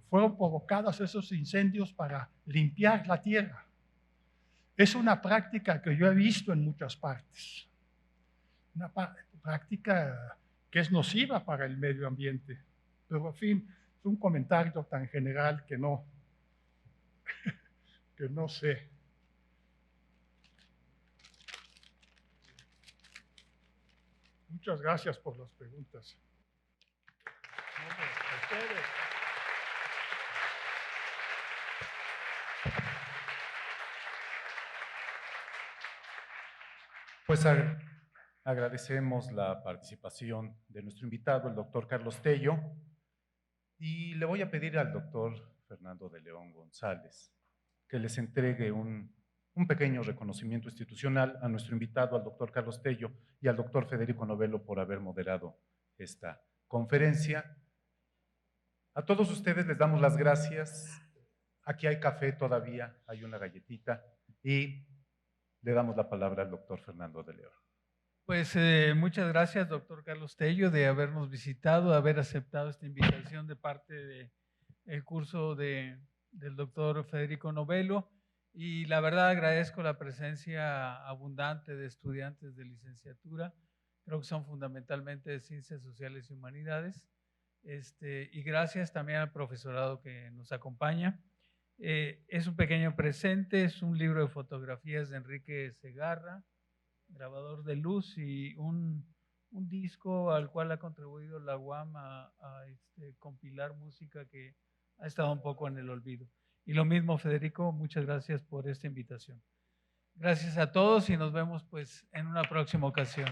fueron provocadas esos incendios para limpiar la tierra. Es una práctica que yo he visto en muchas partes, una práctica que es nociva para el medio ambiente, pero en fin, es un comentario tan general que no sé. Muchas gracias por las preguntas. Pues Agradecemos la participación de nuestro invitado, el doctor Carlos Tello, y le voy a pedir al doctor Fernando de León González que les entregue un pequeño reconocimiento institucional a nuestro invitado, al doctor Carlos Tello, y al doctor Federico Novello por haber moderado esta conferencia. A todos ustedes les damos las gracias. Aquí hay café todavía, hay una galletita, y le damos la palabra al doctor Fernando de León. Pues muchas gracias, doctor Carlos Tello, de habernos visitado, de haber aceptado esta invitación de parte del curso del doctor Federico Novello. Y la verdad agradezco la presencia abundante de estudiantes de licenciatura, creo que son fundamentalmente de Ciencias Sociales y Humanidades. Y gracias también al profesorado que nos acompaña. Es un pequeño presente, es un libro de fotografías de Enrique Segarra, grabador de luz, y un disco al cual ha contribuido la UAM a compilar música que ha estado un poco en el olvido. Y lo mismo, Federico, muchas gracias por esta invitación. Gracias a todos y nos vemos pues en una próxima ocasión.